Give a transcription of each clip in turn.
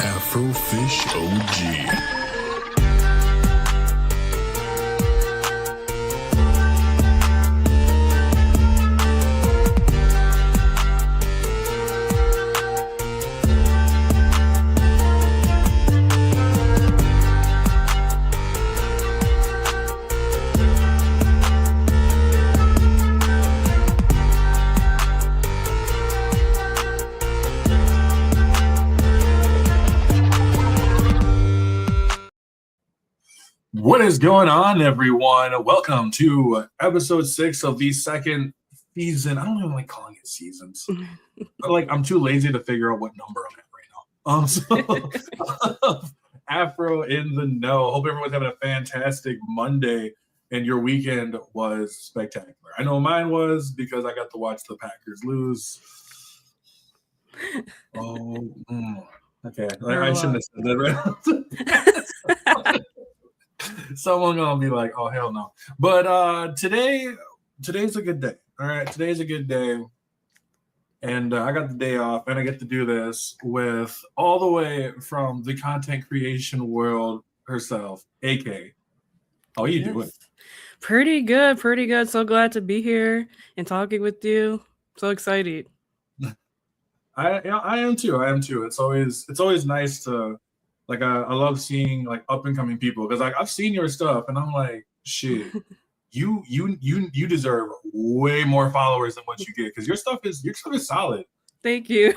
Afro Fish OG. What is going on, everyone? Welcome to episode 6 of the second season. I don't even like calling it seasons. But I'm too lazy to figure out what number I'm at right now. So Afro in the know. Hope everyone's having a fantastic Monday and your weekend was spectacular. I know mine was because I got to watch the Packers lose. Okay. I shouldn't have said that right. Someone gonna be like, "Oh hell no!" But today's a good day. All right, today's a good day, and I got the day off, and I get to do this with all the way from the content creation world herself, AK. How are you doing? Pretty good, pretty good. So glad to be here and talking with you. So excited. I am too. It's always nice to. I love seeing up and coming people because I've seen your stuff and I'm like, shit, you deserve way more followers than what you get because your stuff is solid. Thank you.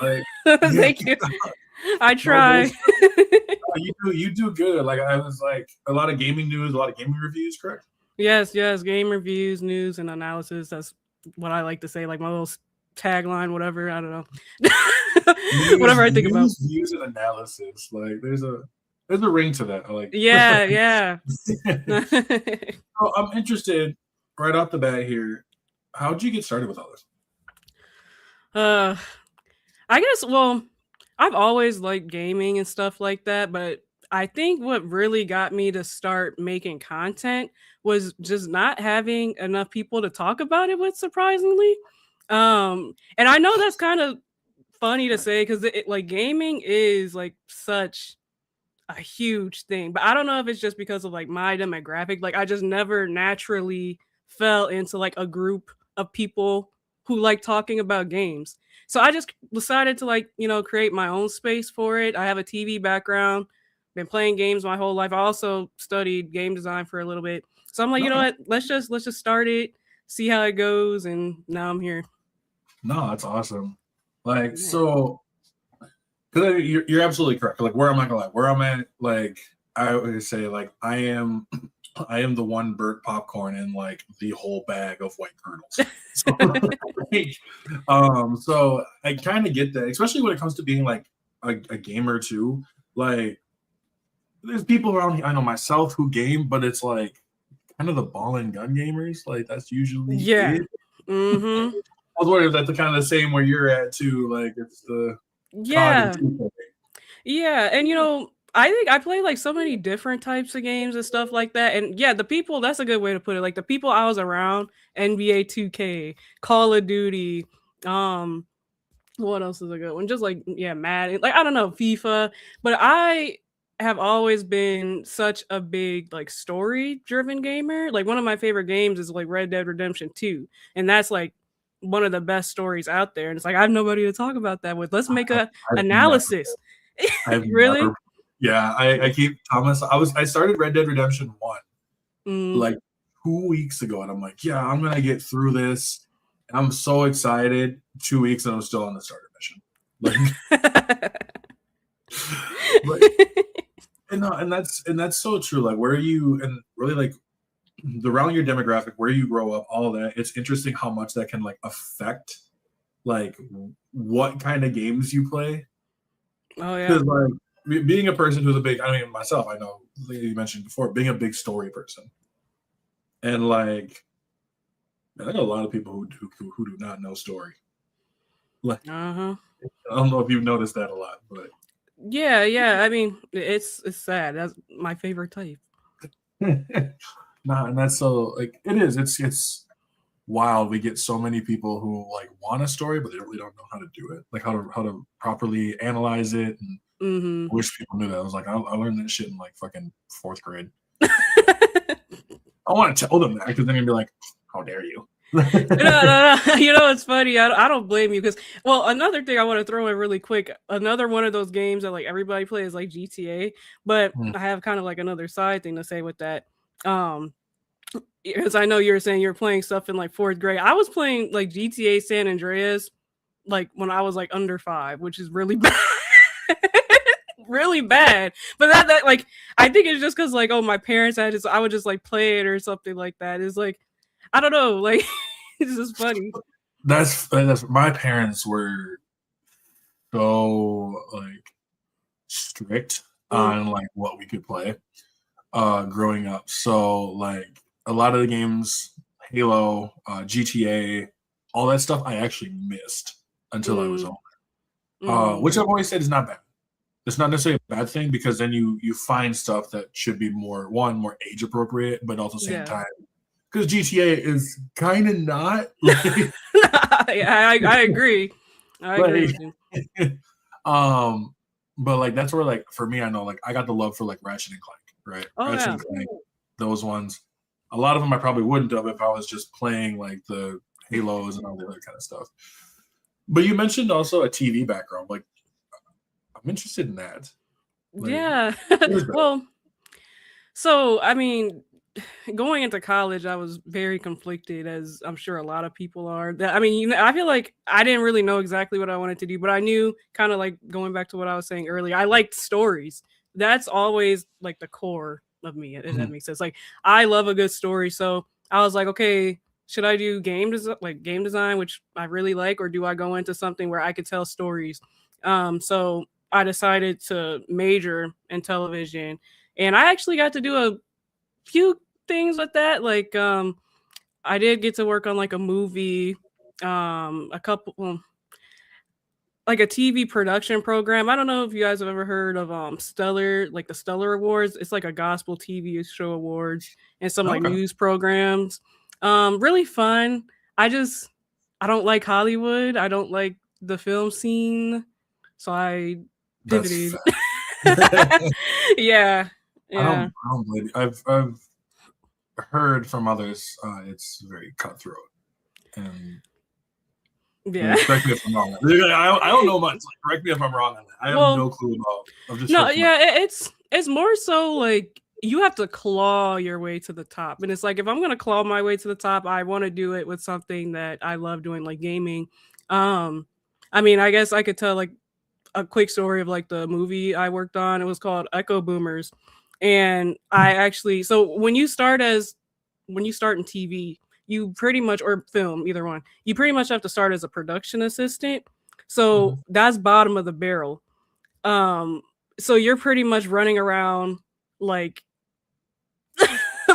Thank you. I try. You do good. I was a lot of gaming news, a lot of gaming reviews, correct? Yes. Game reviews, news, and analysis. That's what I like to say. Like my little tagline, whatever. I don't know. Whatever I think about. News and analysis. There's a ring to that. I like. Yeah. So I'm interested right off the bat here. How'd you get started with all this? I guess. Well, I've always liked gaming and stuff like that, but I think what really got me to start making content was just not having enough people to talk about it with, surprisingly. And I know that's kind of funny to say because gaming is such a huge thing, but I don't know if it's just because of my demographic. I just never naturally fell into a group of people who like talking about games. So I just decided to create my own space for it. I have a TV background, been playing games my whole life. I also studied game design for a little bit. So I'm like, you know what? Let's just start it, see how it goes, and now I'm here. No, that's awesome. So, because you're absolutely correct. Where I'm not gonna lie, where I'm at, I always say, I am the one burnt popcorn in the whole bag of white kernels. So I kind of get that, especially when it comes to being a gamer too. There's people around here, I know myself, who game, but it's kind of the ball and gun gamers. That's usually it. Mm-hmm. I was wondering if that's kind of the same where you're at too. It's the yeah, and I think I play so many different types of games and stuff like that. And yeah, the people, that's a good way to put it. The people I was around, NBA 2K, Call of Duty, what else is a good one? Just Madden, I don't know, FIFA. But I have always been such a big story driven gamer. One of my favorite games is Red Dead Redemption 2. And that's one of the best stories out there. And it's I have nobody to talk about that with. Let's make a analysis. Really? I keep Thomas. I started Red Dead Redemption 1 2 weeks ago, and I'm yeah, I'm gonna get through this. And I'm so excited. 2 weeks and I'm still on the starter mission. And that's so true. Where you and really around your demographic, where you grow up, all that. It's interesting how much that can affect what kind of games you play. Oh yeah. Because being a person who's myself, I know you mentioned before, being a big story person, and I got a lot of people who do not know story. I don't know if you've noticed that a lot, but yeah. It's sad. That's my favorite type. And that's so it is. It's wild. We get so many people who want a story, but they really don't know how to do it, how to properly analyze it and Mm-hmm. I wish people knew that. I was like, I learned that shit in like fucking fourth grade. I want to tell them that because then they'd be like, how dare you? No. You know, it's funny. I don't blame you because, well, another thing I want to throw in really quick. Another one of those games that like everybody plays, like GTA. But Mm. I have kind of like another side thing to say with that. Um, because I know you were saying you're playing stuff in like fourth grade. I was playing like GTA San Andreas like when I was like under 5, which is really bad. Really bad. But that like I think it's just because like, oh, my parents had just I would just like play it or something like that. It's like I don't know, like it's just funny. That's my parents were so like strict Mm, on like what we could play growing up. So like a lot of the games, Halo, GTA, all that stuff I actually missed until I was mm, older. mm, Which I've always said is not bad. It's not necessarily a bad thing because then you find stuff that should be more age appropriate, but also at the same yeah. time because GTA is kind of not like I agree. I agree like with you. um but like that's where like for me I know like I got the love for like Ratchet and Clank, right? Oh Ratchet yeah. and Clank, those ones. A lot of them I probably wouldn't have if I was just playing like the Halos and all the other kind of stuff. But you mentioned also a TV background. Like I'm interested in that. Like Yeah. what is that? Well, so I mean, going into college, I was very conflicted, as I'm sure a lot of people are. That I mean, I feel like I didn't really know exactly what I wanted to do, but I knew kind of like going back to what I was saying earlier. I liked stories. That's always like the core of me, if that Mhm. makes sense. Like I love a good story, so I was like, okay, should I do game design, which I really like, or do I go into something where I could tell stories? So I decided to major in television, and I actually got to do a few things with that. Like I did get to work on like a movie, a couple like a TV production program. I don't know if you guys have ever heard of Stellar, like the Stellar Awards. It's like a gospel TV show awards and some like Okay. news programs. Really fun. I don't like Hollywood. I don't like the film scene. So I That's pivoted. fair. I Yeah. Yeah. don't blame you. I've heard from others it's very cutthroat. And Yeah. correct me if I'm wrong. I don't know much. Like, correct me if I'm wrong on that. I have Well, no clue about. I've just no, heard from my. yeah, it's more so like you have to claw your way to the top. And it's like if I'm gonna claw my way to the top, I want to do it with something that I love doing, like gaming. Um, I mean, I guess I could tell like a quick story of like the movie I worked on. It was called Echo Boomers. And I actually so when you start in TV, you pretty much or film, either one, you pretty much have to start as a production assistant. So Mhm. that's bottom of the barrel. Um, so you're pretty much running around like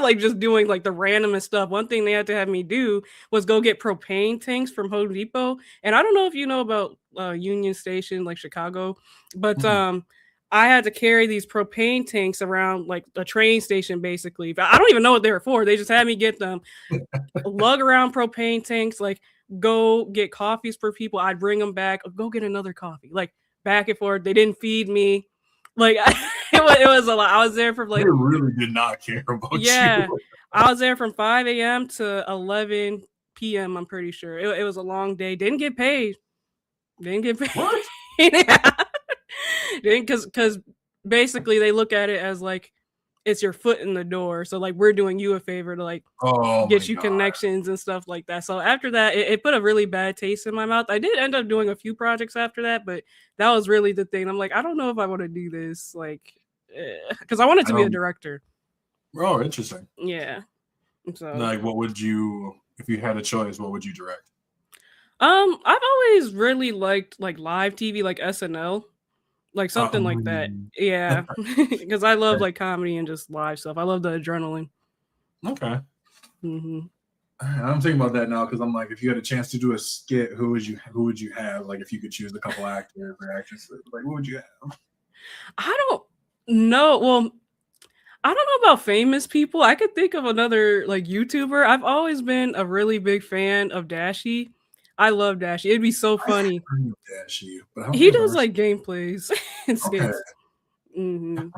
like just doing like the randomest stuff. One thing they had to have me do was go get propane tanks from Home Depot. And I don't know if you know about Union Station, like Chicago, but Mhm. I had to carry these propane tanks around like a train station basically. I don't even know what they were for. They just had me get them, lug around propane tanks, like go get coffees for people. I'd bring them back, go get another coffee, like back and forth. They didn't feed me. Like it was a lot. I was there for They like, really did not care about you. yeah, I was there from 5 a.m. to 11 p.m. I'm pretty sure. It was a long day. Didn't get paid. Didn't get paid. What? Yeah. Didn't because basically they look at it as like it's your foot in the door. So like we're doing you a favor to like Oh my get you god. connections and stuff like that. So after that, it put a really bad taste in my mouth. I did end up doing a few projects after that, but that was really the thing. I'm like, I don't know if I want to do this, like, because I wanted I to be a don't. director. Oh, interesting. Yeah. So, Like, what would you, if you had a choice, what would you direct? I've always really liked like live TV, like SNL, like something like that. Um, Yeah, because I love like comedy and just live stuff. I love the adrenaline. okay. Hmm. I'm thinking about that now because I'm like, if you had a chance to do a skit, who would you have? Like, if you could choose a couple actors or actresses, like, who would you have? I don't know. Well, I don't know about famous people. I could think of another like YouTuber. I've always been a really big fan of Dashi. I love Dashy. It'd be so funny. I heard of Dashy, but I don't He think I've does ever. like gameplays and Okay, skits. Hmm.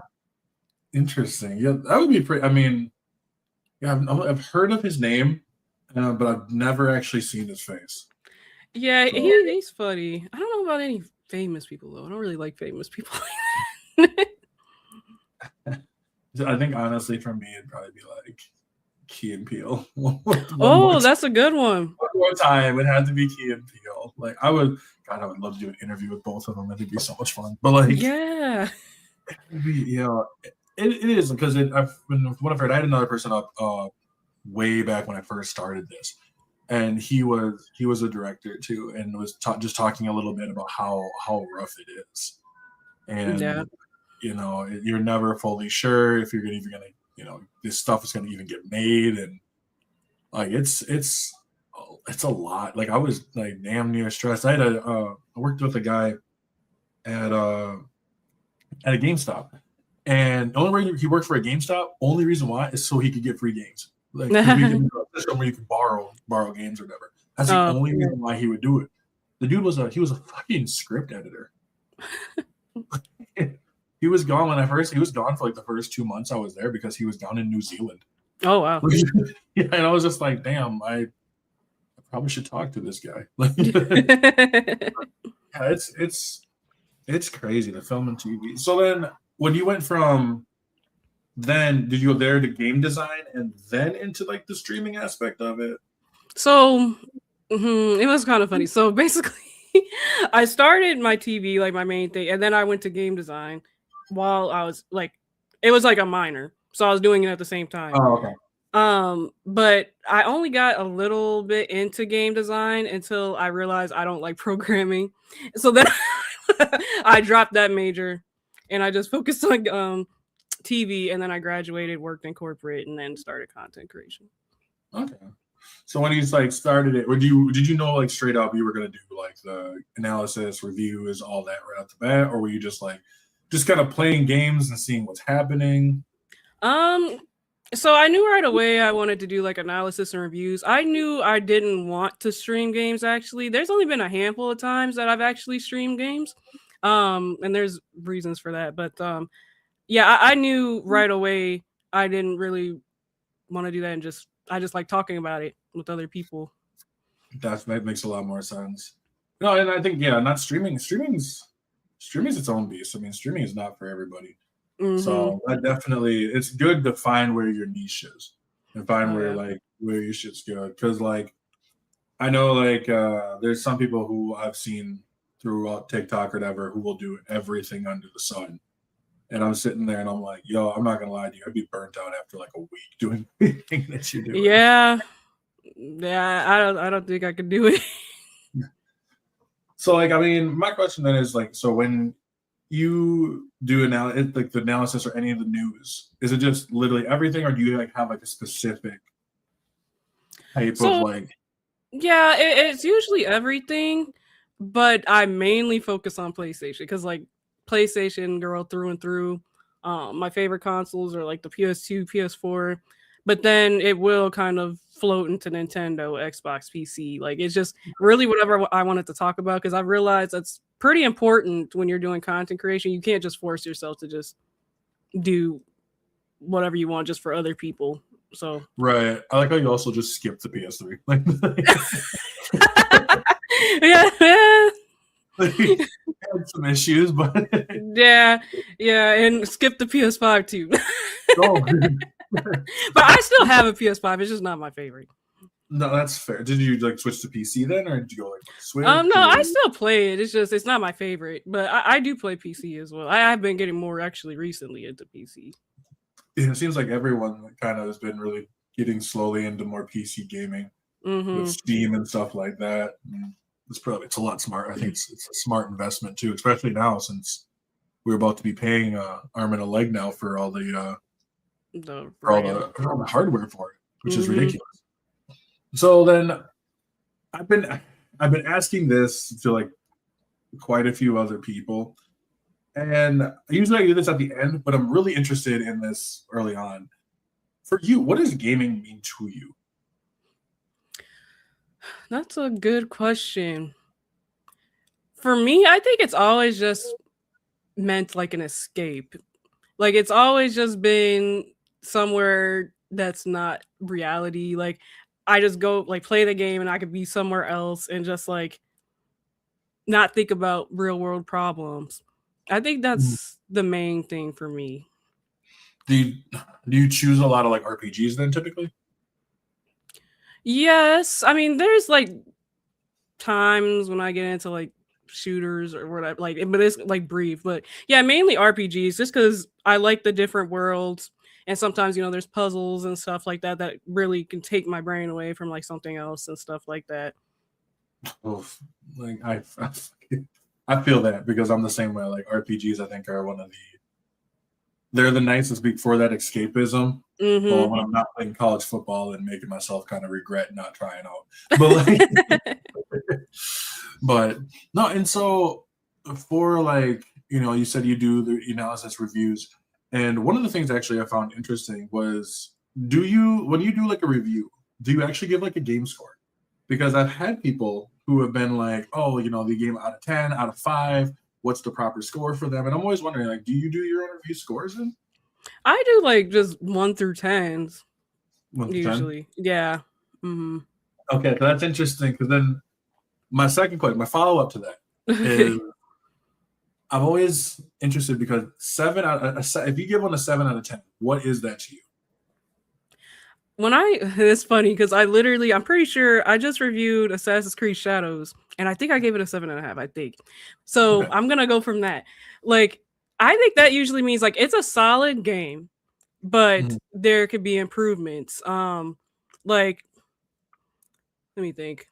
interesting. Yeah, that would be pretty. I mean, yeah, I've heard of his name, but I've never actually seen his face. Yeah, So he's funny. I don't know about any famous people though. I don't really like famous people. I think honestly, for me, it'd probably be like Key and Peele. One more Oh, time. that's a good one. One more time. It had to be Key and Peele. Like I would, God, I would love to do an interview with both of them. I think it'd be so much fun. But like, Yeah. it'd be, it is because when I've heard, I had another person up way back when I first started this, and he was a director too, and was just talking a little bit about how rough it is, Yeah. and you're never fully sure if you're even gonna this stuff is gonna even get made, and like it's a lot. Like I was like damn near stressed. I worked with a guy at at a GameStop, and the only reason he worked for a GameStop, only reason why is so he could get free games. Like because we get into a system where you can borrow games or whatever. That's the only reason why he would do it. The dude was a fucking script editor. He was gone he was gone for like the first 2 months I was there because he was down in New Zealand. Oh wow. Yeah, and I was just like, damn, I probably should talk to this guy. Yeah, it's crazy, the film and TV. So then when you went from then, did you go there to game design and then into like the streaming aspect of it? So it was kind of funny. So basically, I started my TV, like my main thing, and then I went to game design while I was like, it was like a minor. So I was doing it at the same time. Oh, okay. But I only got a little bit into game design until I realized I don't like programming. So then I dropped that major and I just focused on TV, and then I graduated, worked in corporate, and then started content creation. Okay. So when you like started it, did you know like straight up you were gonna do like the analysis, reviews, all that right off the bat, or were you just kind of playing games and seeing what's happening? So I knew right away I wanted to do like analysis and reviews. I knew I didn't want to stream games actually. There's only been a handful of times that I've actually streamed games. And there's reasons for that. But yeah, I knew right away I didn't really want to do that, and I just like talking about it with other people. That makes a lot more sense. No, and I think not streaming. Streaming's its own beast. I mean, streaming is not for everybody. Mm-hmm. So that definitely, it's good to find where your niche is and find where your shit's good. Because like I know like there's some people who I've seen throughout TikTok or whatever who will do everything under the sun. And I'm sitting there and I'm like, yo, I'm not gonna lie to you, I'd be burnt out after like a week doing everything that you're doing. Yeah. I don't think I could do it. So like, I mean, my question then is like, so when you do like the analysis or any of the news, is it just literally everything, or do you like have like a specific type of like? Yeah, it's usually everything, but I mainly focus on PlayStation because like PlayStation girl through and through. My favorite consoles are like the PS2, PS4, but then it will kind of float into Nintendo, Xbox, PC. Like it's just really whatever I wanted to talk about, because I realized that's pretty important when you're doing content creation. You can't just force yourself to just do whatever you want just for other people. So Right. I like how you also just skip the PS3. Like, yeah. had some issues, but yeah, and skip the PS5 too. oh, But I still have a PS5. It's just not my favorite. No, that's fair. Did you like switch to PC then, or did you go like Switch? No, I still play it. It's not my favorite, but I do play PC as well. I have been getting more actually recently into PC. Yeah, it seems like everyone kind of has been really getting slowly into more PC gaming with Steam and stuff like that. And it's a lot smart. I think it's a smart investment too, especially now since we're about to be paying arm and a leg now for all the hardware for it, which is ridiculous. So then I've been asking this to like quite a few other people, and usually I do this at the end, but I'm really interested in this early on. For you, what does gaming mean to you? That's a good question. For me, I think it's always just meant like an escape. Like it's always just been somewhere that's not reality. Like I just go like play the game and I could be somewhere else and just like not think about real world problems. I think Mhm. that's the main thing for me. Do you do you choose a lot of like RPGs then typically? Yes, I mean there's like times when I get into like shooters or whatever, like, but it's like brief. But yeah, mainly RPGs, just because I like the different worlds, and sometimes there's puzzles and stuff like that that really can take my brain away from like something else and stuff like that. Oof. Like I feel that because I'm the same way. Like RPGs, I think are one of they're the nicest for that escapism. Well, Mm-hmm. when I'm not playing college football and making myself kind of regret not trying out, but like, but no. And so for like you said you do the analysis reviews, and one of the things actually I found interesting was do you when you do like a review, do you actually give like a game score? Because I've had people who have been like, oh, the game out of 10, out of 5, what's the proper score for them? And I'm always wondering, like, do you do your own review scores then? I do like just 1 through 10s 1 to 10? usually. Yeah. Mm-hmm. Okay, so that's interesting because then my second question, my follow up to that is Okay. I'm always interested because if you give one a 7 out of 10, what is that to you? When I it's funny because I'm pretty sure I just reviewed Assassin's Creed Shadows and I think I gave it a 7.5, I think. So Okay. I'm gonna go from that. Like, I think that usually means like it's a solid game, but Mhm. there could be improvements. Like, let me think.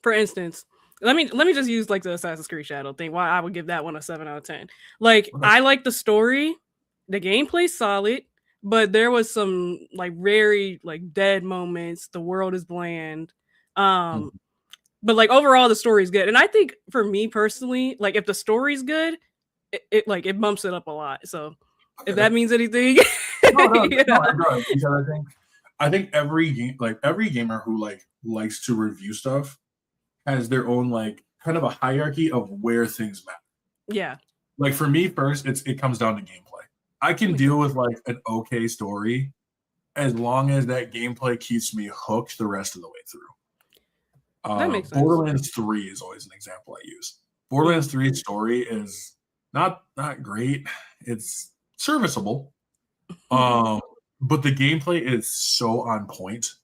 For instance, let me just use like the Assassin's Creed Shadow thing. Why I would give that one a 7 out of 10. Like Okay. I like the story, the gameplay's solid, but there was some like very like dead moments. The world is bland. Um, Mhm. but like overall the story's good. And I think for me personally, like if the story's good, it like it bumps it up a lot. So if Okay. that means anything, No, no, yeah. no, it does because I think every gamer who like likes to review stuff has their own like kind of a hierarchy of where things matter. Yeah. Like for me, first, it comes down to gameplay. I That can makes deal sense. with like an okay story as long as that gameplay keeps me hooked the rest of the way through. That makes sense. Borderlands 3 is always an example I use. Borderlands Mhm. 3 story is not great. It's serviceable. Um, but the gameplay is so on point.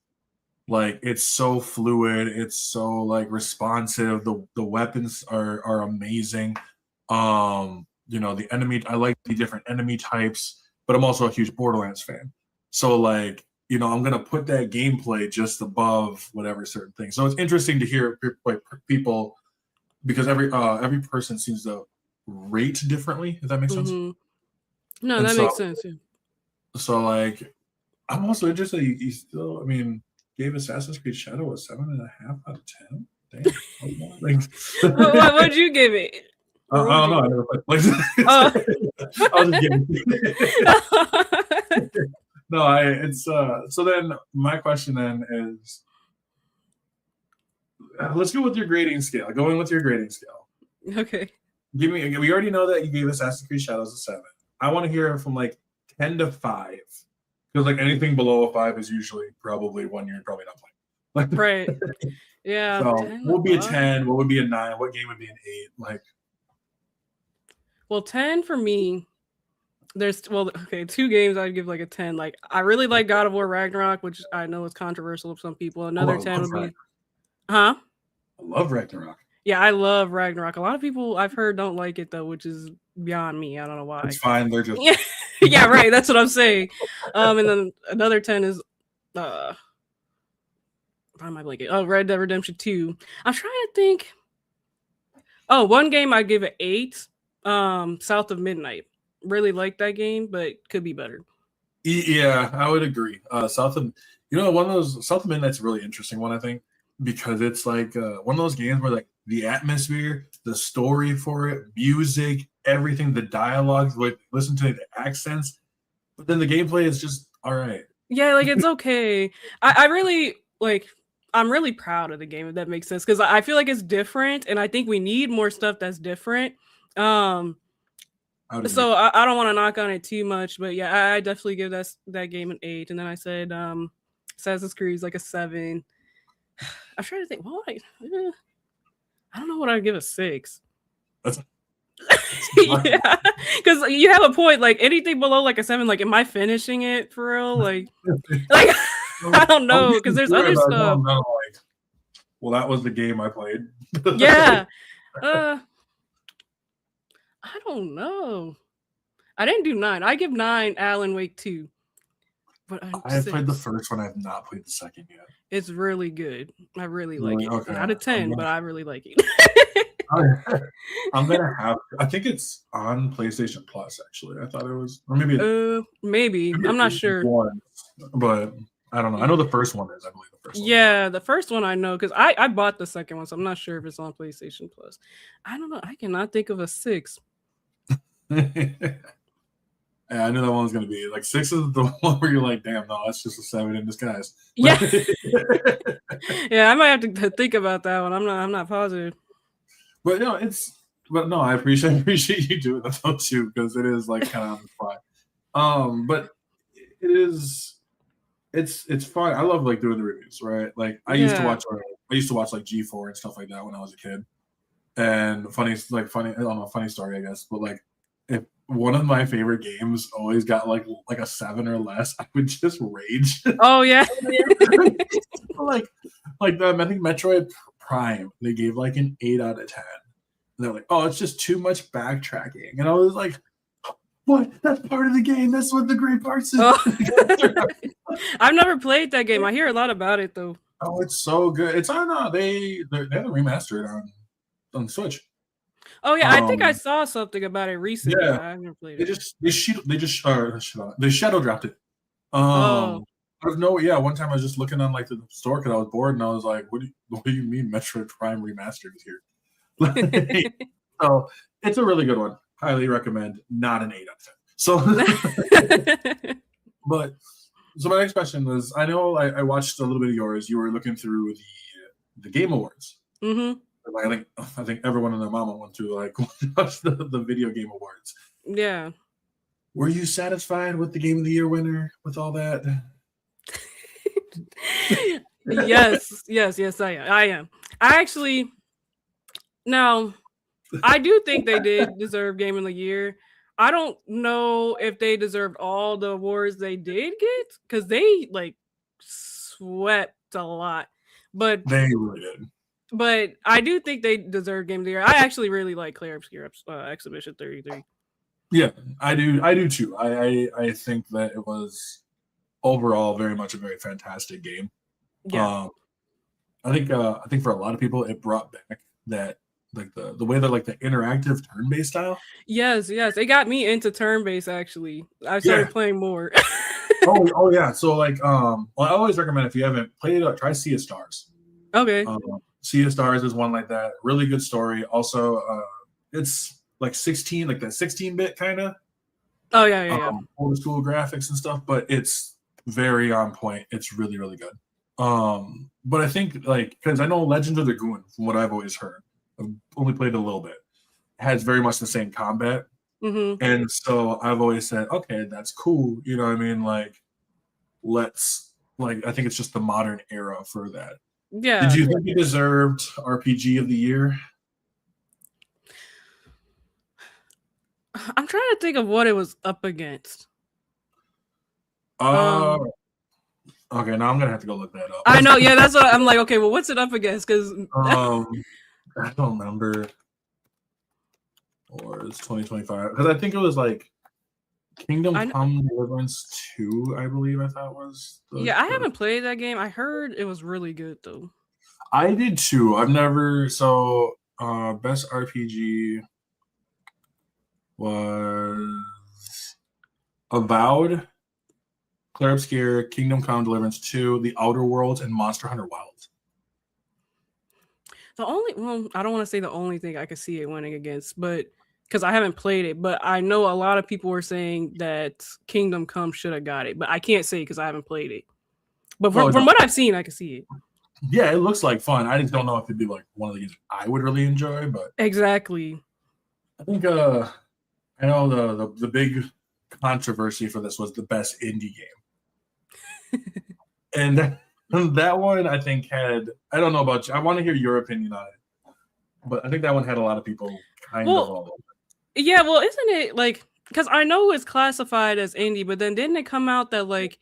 Like it's so fluid, it's so like responsive. The weapons are amazing. The enemy I like the different enemy types, but I'm also a huge Borderlands fan. So like, I'm gonna put that gameplay just above whatever certain thing. So it's interesting to hear like people because every person seems to rate differently, if that makes sense. Mhm. No, And that so makes sense. Yeah. so like I'm also interested. You still, I mean, gave Assassin's Creed Shadow a 7.5 out of 10. Damn. Like, What'd you give it? I Or what would don't know. you? I never played. Oh. I was just kidding. No, it's so then my question then is let's go with your grading scale. Going with your grading scale. Okay. We already know that you gave Assassin's Creed Shadows a 7. I want to hear from like 10 to 5. Because like anything below a 5 is usually probably one you're probably not playing. Right. Yeah, So 10 what to would be a 5. 10? What would be a 9? What game would be an 8? Like, Well, 10 for me. Okay, two games I'd give like a 10. Like I really like God of War Ragnarok, which I know is controversial to some people. oh, Another I 10 love would Ragnarok. be, huh? I love Ragnarok. Yeah, I love Ragnarok. A lot of people I've heard don't like it though, which is beyond me. I don't know It's why. fine. They're just Yeah, yeah, right. That's what I'm saying. And then another 10 is uh why am I blanking? Oh, Red Dead Redemption 2. I'm trying to think. Oh, one game I'd give it 8. South of Midnight. Really like that game, but could be better. yeah, I would agree. South of one of those South of Midnight's a really interesting one, I think, because it's like one of those games where like the atmosphere, the story for it, music, everything, the dialogues, like listen to the accents, but then the gameplay is just all right. Yeah, like it's okay. I really like. I'm really proud of the game, if that makes sense, because I feel like it's different, and I think we need more stuff that's different. I would agree. So I don't want to knock on it too much, but yeah, I definitely give that game an 8. And then I said Assassin's Creed is like a 7. I'm trying to think. I don't know what I'd give a 6. That's Yeah, because you have a point. Like anything below like a 7, like am I finishing it for real? Like I don't know, because there's other stuff. like, well, that was the game I played. Yeah. I don't know. I didn't do 9. I give 9 Alan Wake 2. But I have played the first one. I have not played the second yet. It's really good. I really like it. Okay. Not a 10, but I really like it. I'm gonna have. I think it's on PlayStation Plus. Actually, I thought it was, or maybe. Maybe. I'm not sure. But I don't know. I know the first one is. I believe the first one. Yeah, the first one I know, because I bought the second one, so I'm not sure if it's on PlayStation Plus. I don't know. I cannot think of a 6. Yeah, I knew that one was gonna be like 6 is the one where you're like, damn, no, that's just a 7 in disguise. Yeah. Yeah, I might have to think about that one. I'm not positive. But no, I appreciate you doing that though too, because it is like kind of on the fly. But it's fun. I love like doing the reviews, right? Like I used to watch like G4 and stuff like that when I was a kid. And funny, I don't know, funny story, I guess, but like if one of my favorite games always got like a 7 or less, I would just rage. Oh yeah. like I think Metroid Prime, they gave like an 8 out of 10. And they're like, oh, it's just too much backtracking. And I was like, what? That's part of the game. That's what the great parts is. Oh. I've never played that game. I hear a lot about it though. Oh, it's so good. It's on they had to remaster it on Switch. Oh yeah, I think I saw something about it recently. Yeah, I haven't played it. They shadow dropped it. One time I was just looking on like the store because I was bored and I was like, what do you mean Metroid Prime Remastered is here? So it's a really good one. Highly recommend. Not an 8 out of 10. So my next question was, I know I watched a little bit of yours. You were looking through the Game Awards. Mm-hmm. I think everyone and their mama went to like watch the video game awards. Yeah. Were you satisfied with the Game of the Year winner with all that? Yes, I am. I actually, now, I do think they did deserve Game of the Year. I don't know if they deserved all the awards they did get, because they like swept a lot. But they really did. But I do think they deserve Game of the Year. I actually really like Claire Obscure Exhibition 33. Yeah, I do too. I think that it was overall very much a very fantastic game. Yeah. I think for a lot of people it brought back that like the way that like the interactive turn-based style. Yes, it got me into turn-based actually. I started playing more. oh yeah. So like well, I always recommend if you haven't played it, try Sea of Stars. Okay. Sea of Stars is one like that. Really good story. Also, it's like 16, like that 16-bit kind of. Oh yeah. Old school graphics and stuff, but it's very on point. It's really, really good. But I think like because I know Legends of the Goon, from what I've always heard, I've only played a little bit, has very much the same combat. Mm-hmm. And so I've always said, okay, that's cool. You know what I mean? Like, I think it's just the modern era for that. Yeah. Did you think you deserved RPG of the Year? I'm trying to think of what it was up against. Okay, now I'm gonna have to go look that up. I know, yeah, that's what I'm like. Okay, well, what's it up against? Because I don't remember, or it's 2025 because I think it was like Kingdom Come Deliverance 2, I believe. I thought was. I haven't played that game. I heard it was really good though. I did too. I've never. So best RPG was Avowed, Claire Obscure, Kingdom Come Deliverance 2, The Outer Worlds, and Monster Hunter Wilds. I don't want to say the only thing I could see it winning against, but because I haven't played it, but I know a lot of people were saying that Kingdom Come should have got it, but I can't say because I haven't played it. But from what I've seen, I can see it. Yeah, it looks like fun. I just don't know if it'd be like one of the games I would really enjoy, but Exactly. I think I know the big controversy for this was the best indie game, and that one I think had, I don't know about you. I want to hear your opinion on it, but I think that one had a lot of people kind of all Well, yeah, well, isn't it like, because I know it's classified as indie, but then didn't it come out that like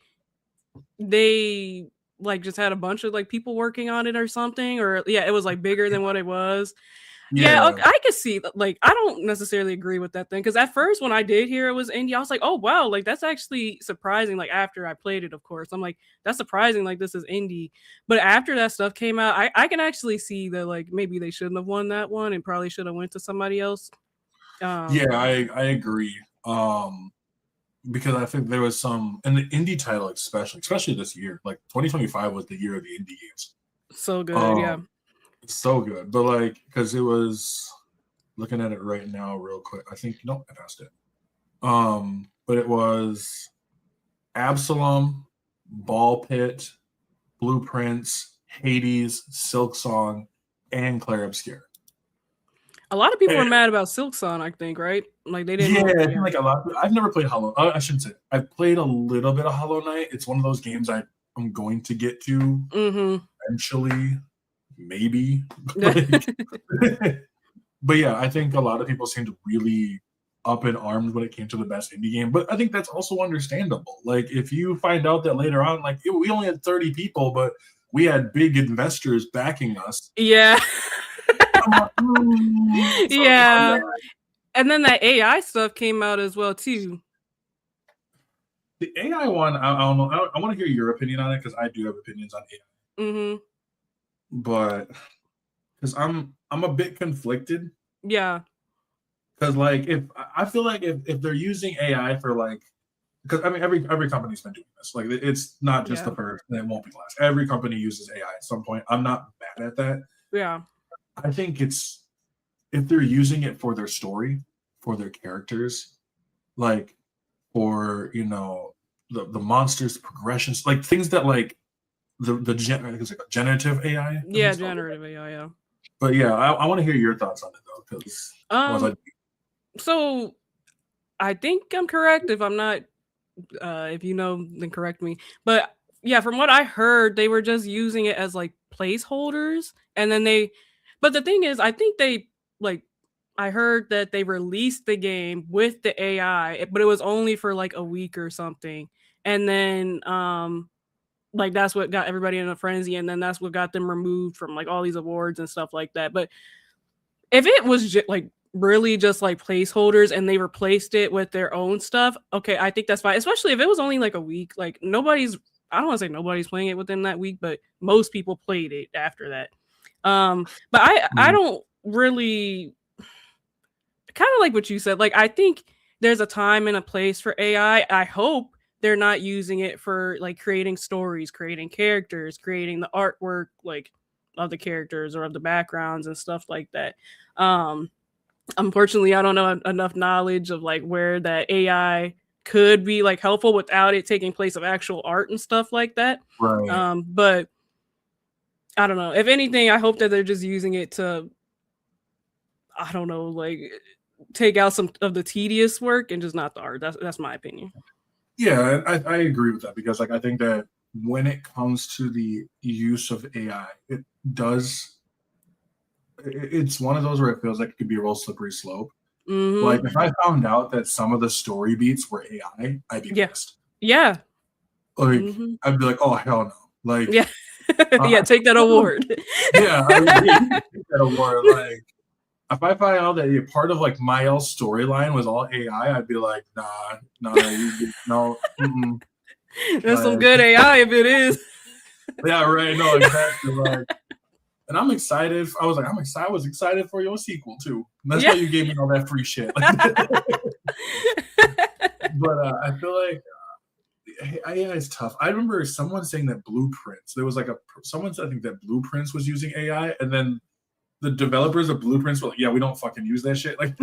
they like just had a bunch of like people working on it or something, or yeah, it was like bigger than what it was. Yeah, yeah, okay, I could see that. Like, I don't necessarily agree with that thing because at first, when I did hear it was indie, I was like, "Oh wow, like that's actually surprising." Like after I played it, of course, I'm like, "That's surprising." Like this is indie, but after that stuff came out, I can actually see that like maybe they shouldn't have won that one and probably should have went to somebody else. yeah, Um, I agree. Because I think there was some, and the indie title especially this year, like 2025 was the year of the indie games. so good, yeah. Um, so good, but like because it was, looking at it right now real quick. I think no, I passed it. But it was Absalom, Ball Pit, Blueprints, Hades, Silk Song, and Claire Obscure. A lot of people were And mad about Silksong, I think, right? Like they yeah, didn't, I think yeah. like a lot. I've never played Hollow. I shouldn't say. I've played a little bit of Hollow Knight. It's one of those games I'm going to get to Mm-hmm. eventually, maybe. Like, but yeah, I think a lot of people seemed really up in arms when it came to the best indie game. But I think that's also understandable. Like if you find out that later on, like we only had 30 people, but we had big investors backing us. Yeah. I'm like, sorry about Yeah. that. And then that AI stuff came out as well too. The AI one, I don't know. I want to hear your opinion on it because I do have opinions on AI. Mm-hmm. But because I'm a bit conflicted Yeah. because like if I feel like if they're using AI for like, because I mean every company's been doing this, like it's not just Yeah. the first and it won't be the last. Every company uses AI at some point. I'm not mad at that. Yeah. I think it's, if they're using it for their story, for their characters, like for the monsters progressions, like things that like it's like a generative AI, I think Yeah, it's called. generative AI, yeah. But yeah, I want to hear your thoughts on it though, because was I Um, so I think I'm correct. If I'm not, if you know, then correct me. But yeah, from what I heard, they were just using it as like placeholders, and then they. But the thing is, I think they like. I heard that they released the game with the AI, but it was only for like a week or something, and then like that's what got everybody in a frenzy, and then that's what got them removed from like all these awards and stuff like that. But if it was like really just like placeholders and they replaced it with their own stuff, okay, I think that's fine. Especially if it was only like a week. Like nobody's, I don't want to say nobody's playing it within that week, but most people played it after that. But I Mm, don't really, kind of like what you said. Like I think there's a time and a place for AI. I hope they're not using it for like creating stories, creating characters, creating the artwork like of the characters or of the backgrounds and stuff like that. Um, Unfortunately, I don't know enough knowledge of like where that AI could be like helpful without it taking place of actual art and stuff like that. right. But I don't know. If anything, I hope that they're just using it to, I don't know, like take out some of the tedious work and just not the art. That's my opinion. Yeah, I agree with that because like I think that when it comes to the use of AI, it does. It's one of those where it feels like it could be a real slippery slope. Mm-hmm. Like if I found out that some of the story beats were AI, I'd be Yeah. pissed. Yeah. Like Mm-hmm. I'd be like, oh hell no. Like Yeah. Yeah. Take that award. yeah, yeah, you can take that award. Like if I find out that a part of like Mael's storyline was all AI, I'd be like, nah, no, That's some like, good AI if it is. yeah, right, no, exactly, like, and I'm excited. I was like, I was excited for your sequel too. And that's Yeah. why you gave me all that free shit. But I feel like AI is tough. I remember someone saying that Blueprints. There was like someone said I think that Blueprints was using AI, and then the developers of Blueprints were like, "Yeah, we don't fucking use that shit." Like,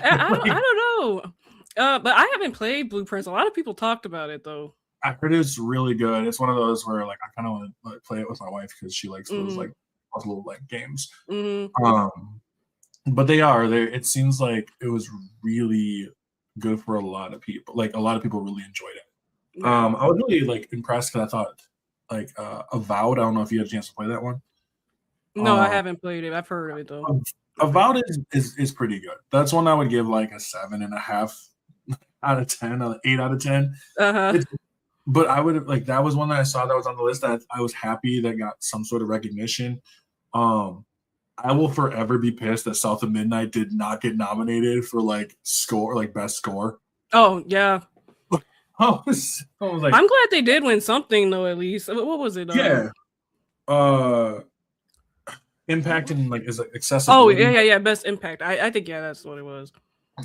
I don't know. But I haven't played Blueprints. A lot of people talked about it though. I heard it's really good. It's one of those where like I kind of want to play it with my wife because she likes those like puzzle like games. But they are there. It seems like it was really good for a lot of people. Like a lot of people really enjoyed it. I was really like impressed because I thought like Avowed. I don't know if you had a chance to play that one. No, I haven't played it. I've heard of it though. Avowed is pretty good. That's one I would give like a 7.5 out of 10, 8 out of 10. But I would like that was one that I saw that was on the list that I was happy that got some sort of recognition. I will forever be pissed that South of Midnight did not get nominated for like best score. Oh yeah. I was like, I'm glad they did win something though. At least what was it? Yeah. Impact and like is accessibility. Oh yeah. Best impact. I think that's what it was.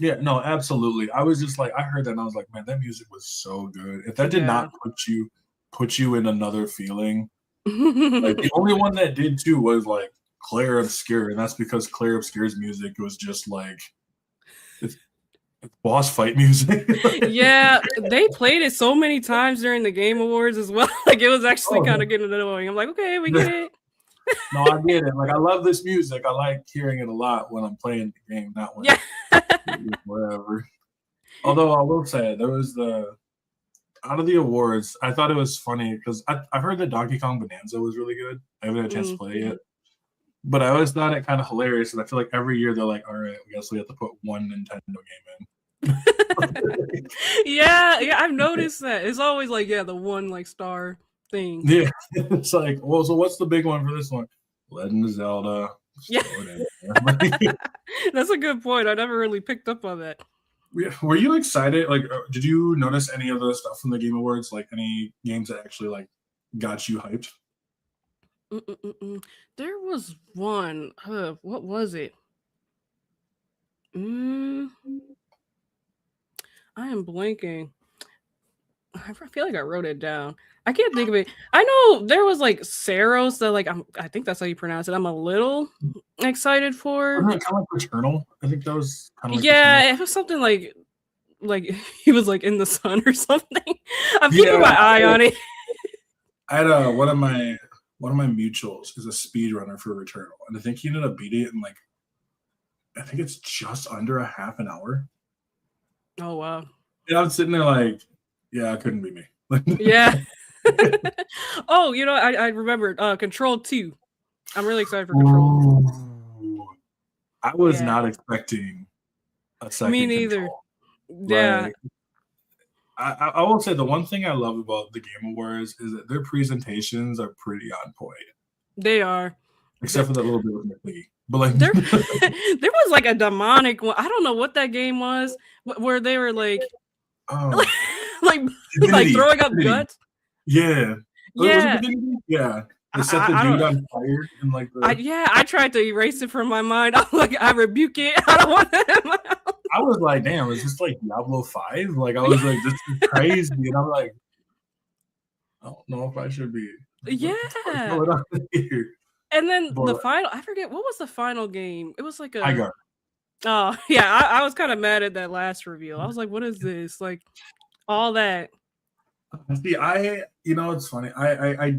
Yeah, no, absolutely. I was just like, I heard that and I was like, man, that music was so good. If that did not put you in another feeling, like the only one that did too was like Claire Obscure, and that's because Claire Obscure's music was just like it's boss fight music. Yeah, they played it so many times during the Game Awards as well. Like it was actually kind of getting annoying. I'm like, okay, we get it. No, I get it. Like I love this music. I like hearing it a lot when I'm playing the game, not when wherever. Although I will say there was out of the awards, I thought it was funny because I've heard that Donkey Kong Bonanza was really good. I haven't had a chance to play it. But I always thought it kind of hilarious, and I feel like every year they're like, all right, I guess we have to put one Nintendo game in. Yeah, I've noticed that. It's always like, the one like star thing. Yeah, it's like, well, so what's the big one for this one? Legend of Zelda. Yeah, that's a good point. I never really picked up on that. Were you excited? Like, did you notice any of the stuff from the Game Awards? Like, any games that actually like got you hyped? There was one. What was it? I am blanking. I feel like I wrote it down. I can't think of it. I know there was like Saros that like I think that's how you pronounce it. I'm a little excited for. Wasn't it kind of like Returnal? I think that was kind of like Returnal. It was something like he was like in the sun or something. I'm keeping my eye on it. I had one of my mutuals is a speedrunner for Returnal, and I think he ended up beating it in like I think it's just under a half an hour. Oh wow! And I'm sitting there like, yeah, it couldn't be me. Yeah. Oh, I remembered Control 2. I'm really excited for Control. Ooh. I was not expecting a second. Me neither. Control. Yeah. Like, I will say the one thing I love about the Game Awards is that their presentations are pretty on point. They are. Except for that little bit with McLean. But like there was like a demonic one. I don't know what that game was where they were like like throwing up guts. Yeah. Yeah. Yeah. They set the dude on fire and like I tried to erase it from my mind. I'm like, I rebuke it. I don't want that in my house. I was like, damn, is this like Diablo 5? Like I was like, this is crazy. And I'm like, I don't know if I should be. Yeah. And then the final, I forget, what was the final game? It was like a Oh yeah, I was kind of mad at that last reveal. I was like, what is this? Like all that. See, it's funny. I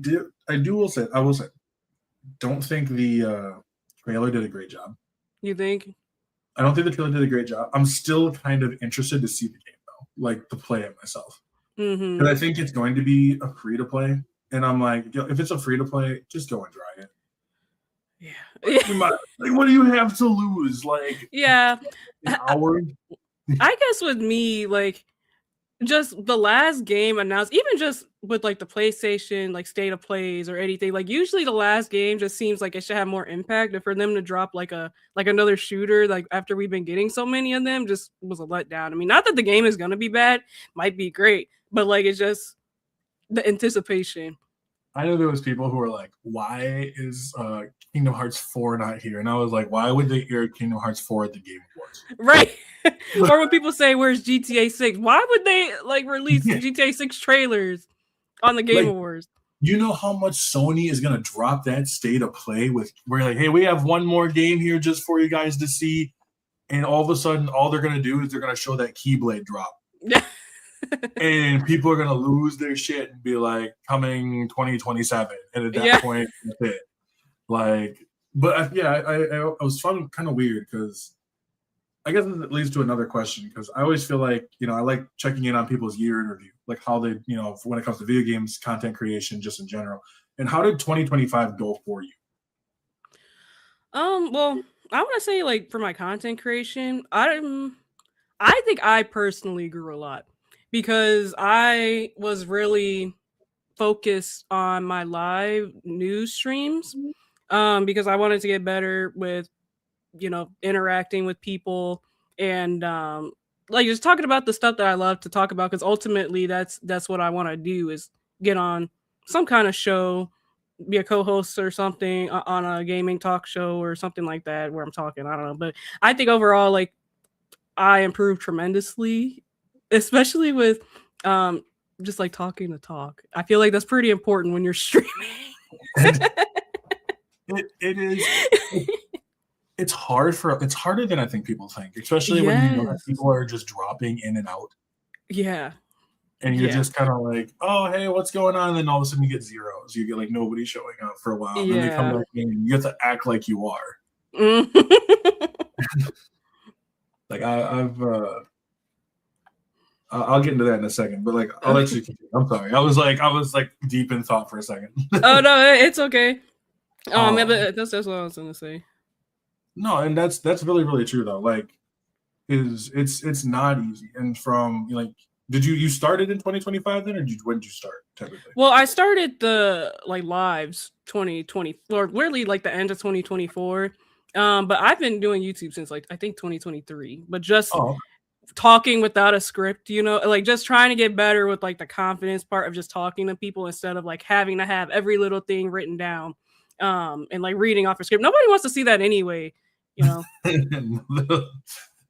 will say, don't think the trailer did a great job. You think? I don't think the trailer did a great job. I'm still kind of interested to see the game though, like to play it myself. Because I think it's going to be a free to play, and I'm like, if it's a free to play, just go and try it. Yeah. Like, what do you have to lose? Like, yeah, an hour. I guess with me, like, just the last game announced, even just with like the PlayStation, like state of plays or anything, like usually the last game just seems like it should have more impact. And for them to drop like another shooter, like after we've been getting so many of them, just was a letdown. I mean, not that the game is gonna be bad, might be great, but like it's just the anticipation. I know there was people who were like, why is Kingdom Hearts 4 not here? And I was like, why would they air Kingdom Hearts 4 at the Game Awards? Right. Or when people say, where's GTA 6? Why would they like release GTA 6 trailers on the Game Awards? You know how much Sony is going to drop that state of play with we're like, hey, we have one more game here just for you guys to see. And all of a sudden, all they're going to do is they're going to show that Keyblade drop. Yeah. and people are gonna lose their shit and be like, coming 2027, and at that Yeah. point, that's it. Like, but yeah, I was fun, kind of weird because I guess it leads to another question because I always feel like I like checking in on people's year in review, like how they when it comes to video games, content creation, just in general. And how did 2025 go for you? Well, I want to say like for my content creation, I think I personally grew a lot because I was really focused on my live news streams because I wanted to get better with interacting with people and like just talking about the stuff that I love to talk about because ultimately that's what I want to do is get on some kind of show, be a co-host or something on a gaming talk show or something like that where I'm talking. I don't know, but I think overall like I improved tremendously, especially with um just like talking to talk. I feel like that's pretty important when you're streaming. It is. It's harder than I think people think, especially when you know that Yes. people are just dropping in and out, Yeah. and you're Yeah. just kind of like, oh hey, what's going on? And then all of a sudden you get zeros. You get like nobody showing up for a while, and then they come Yeah. back in, and you have to act like you are. Mm. Like I'll get into that in a second, but like I'll let you Okay. continue. I'm sorry. I was like deep in thought for a second. Oh no, it's okay. Yeah, um, but that's what I was gonna say. no, and that's really really true though. Like, is it's not easy. And from like, did you started in 2025 then, or when did you start typically? Well, I started the like lives 2020 or really like the end of 2024. But I've been doing YouTube since like I think 2023, but just Oh, talking without a script, like just trying to get better with like the confidence part of just talking to people instead of like having to have every little thing written down and like reading off a script. Nobody wants to see that anyway, you know.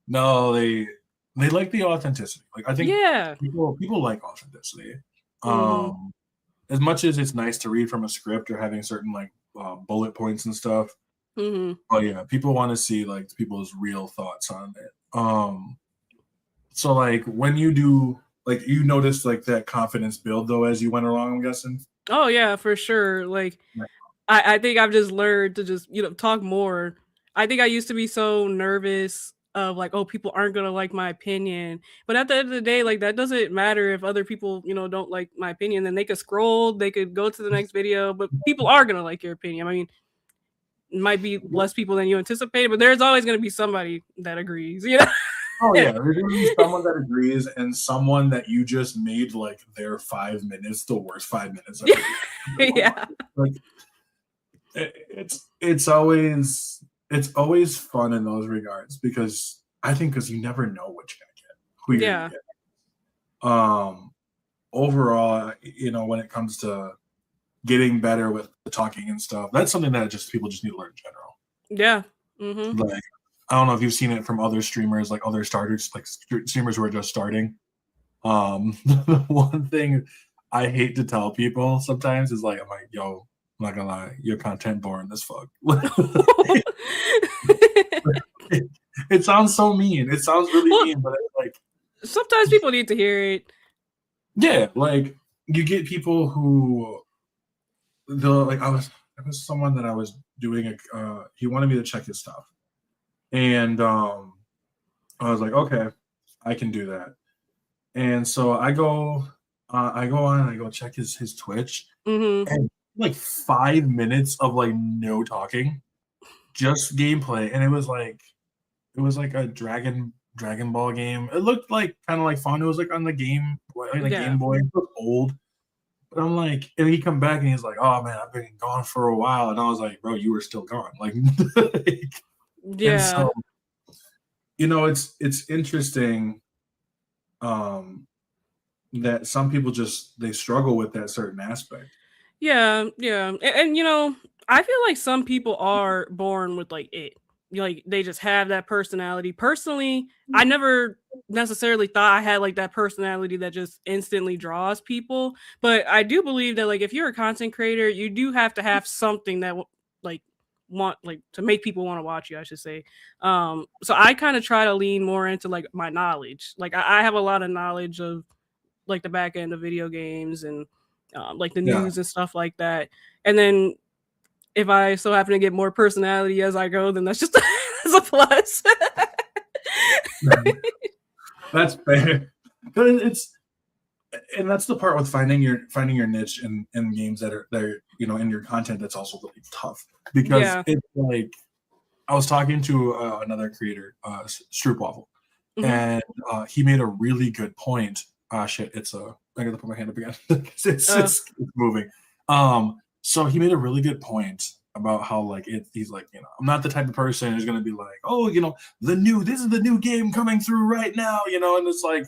no, they like the authenticity. Like I think Yeah. people like authenticity. Mhm. Um, as much as it's nice to read from a script or having certain like bullet points and stuff. Mhm. Oh yeah, people want to see like people's real thoughts on it. So like when you do like you notice like that confidence build though as you went along, I'm guessing. Oh yeah, for sure. Like I think I've just learned to just, talk more. I think I used to be so nervous of like, oh, people aren't gonna like my opinion. But at the end of the day, like that doesn't matter if other people, don't like my opinion. Then they could scroll, they could go to the next video, but people are gonna like your opinion. I mean, it might be less people than you anticipated, but there's always gonna be somebody that agrees, Oh yeah, there's gonna be someone that agrees and someone that you just made like their 5 minutes the worst 5 minutes of your life. Yeah. Like it's always fun in those regards because I think because you never know what you're gonna get, who you're gonna Yeah. get. Overall, when it comes to getting better with the talking and stuff, that's something that just people just need to learn in general. Yeah. Mhm. Like I don't know if you've seen it from other streamers, like other starters, like streamers who are just starting. The one thing I hate to tell people sometimes is like, I'm like, yo, I'm not gonna lie, your content boring as fuck. It sounds so mean. It sounds really Well, mean, but it's like, sometimes people need to hear it. yeah, like you get people who the like I was someone that I was doing he wanted me to check his stuff. And I was like, okay, I can do that. And so I go on and I go check his Twitch, Mhm. and like 5 minutes of like no talking, just gameplay, and it was like a Dragon Ball game. It looked like kind of like fun. It was like on the Game Yeah. Boy. It was old, but I'm like, and he come back and he's like, oh man, I've been gone for a while, and I was like, bro, you were still gone, like, and Yeah. so it's interesting um that some people just they struggle with that certain aspect. Yeah, yeah. And I feel like some people are born with like it. Like they just have that personality. Personally, I never necessarily thought I had like that personality that just instantly draws people, but I do believe that like if you're a content creator, you do have to have something that like want like to make people want to watch you, I should say. So I kind of try to lean more into like my knowledge. Like I have a lot of knowledge of like the back end of video games and like the Yeah. news and stuff like that. And then if I so happen to get more personality as I go, then that's just that's a plus. That's fair. But it's and that's the part with finding your niche in games that are in your content that's also really tough because Yeah. it's like I was talking to another creator, Stroopwaffle, Hmm. and he made a really good point. Ah, shit! I gotta put my hand up again. It's moving. So he made a really good point about how like he's like I'm not the type of person who's gonna be like this is the new game coming through right now and it's like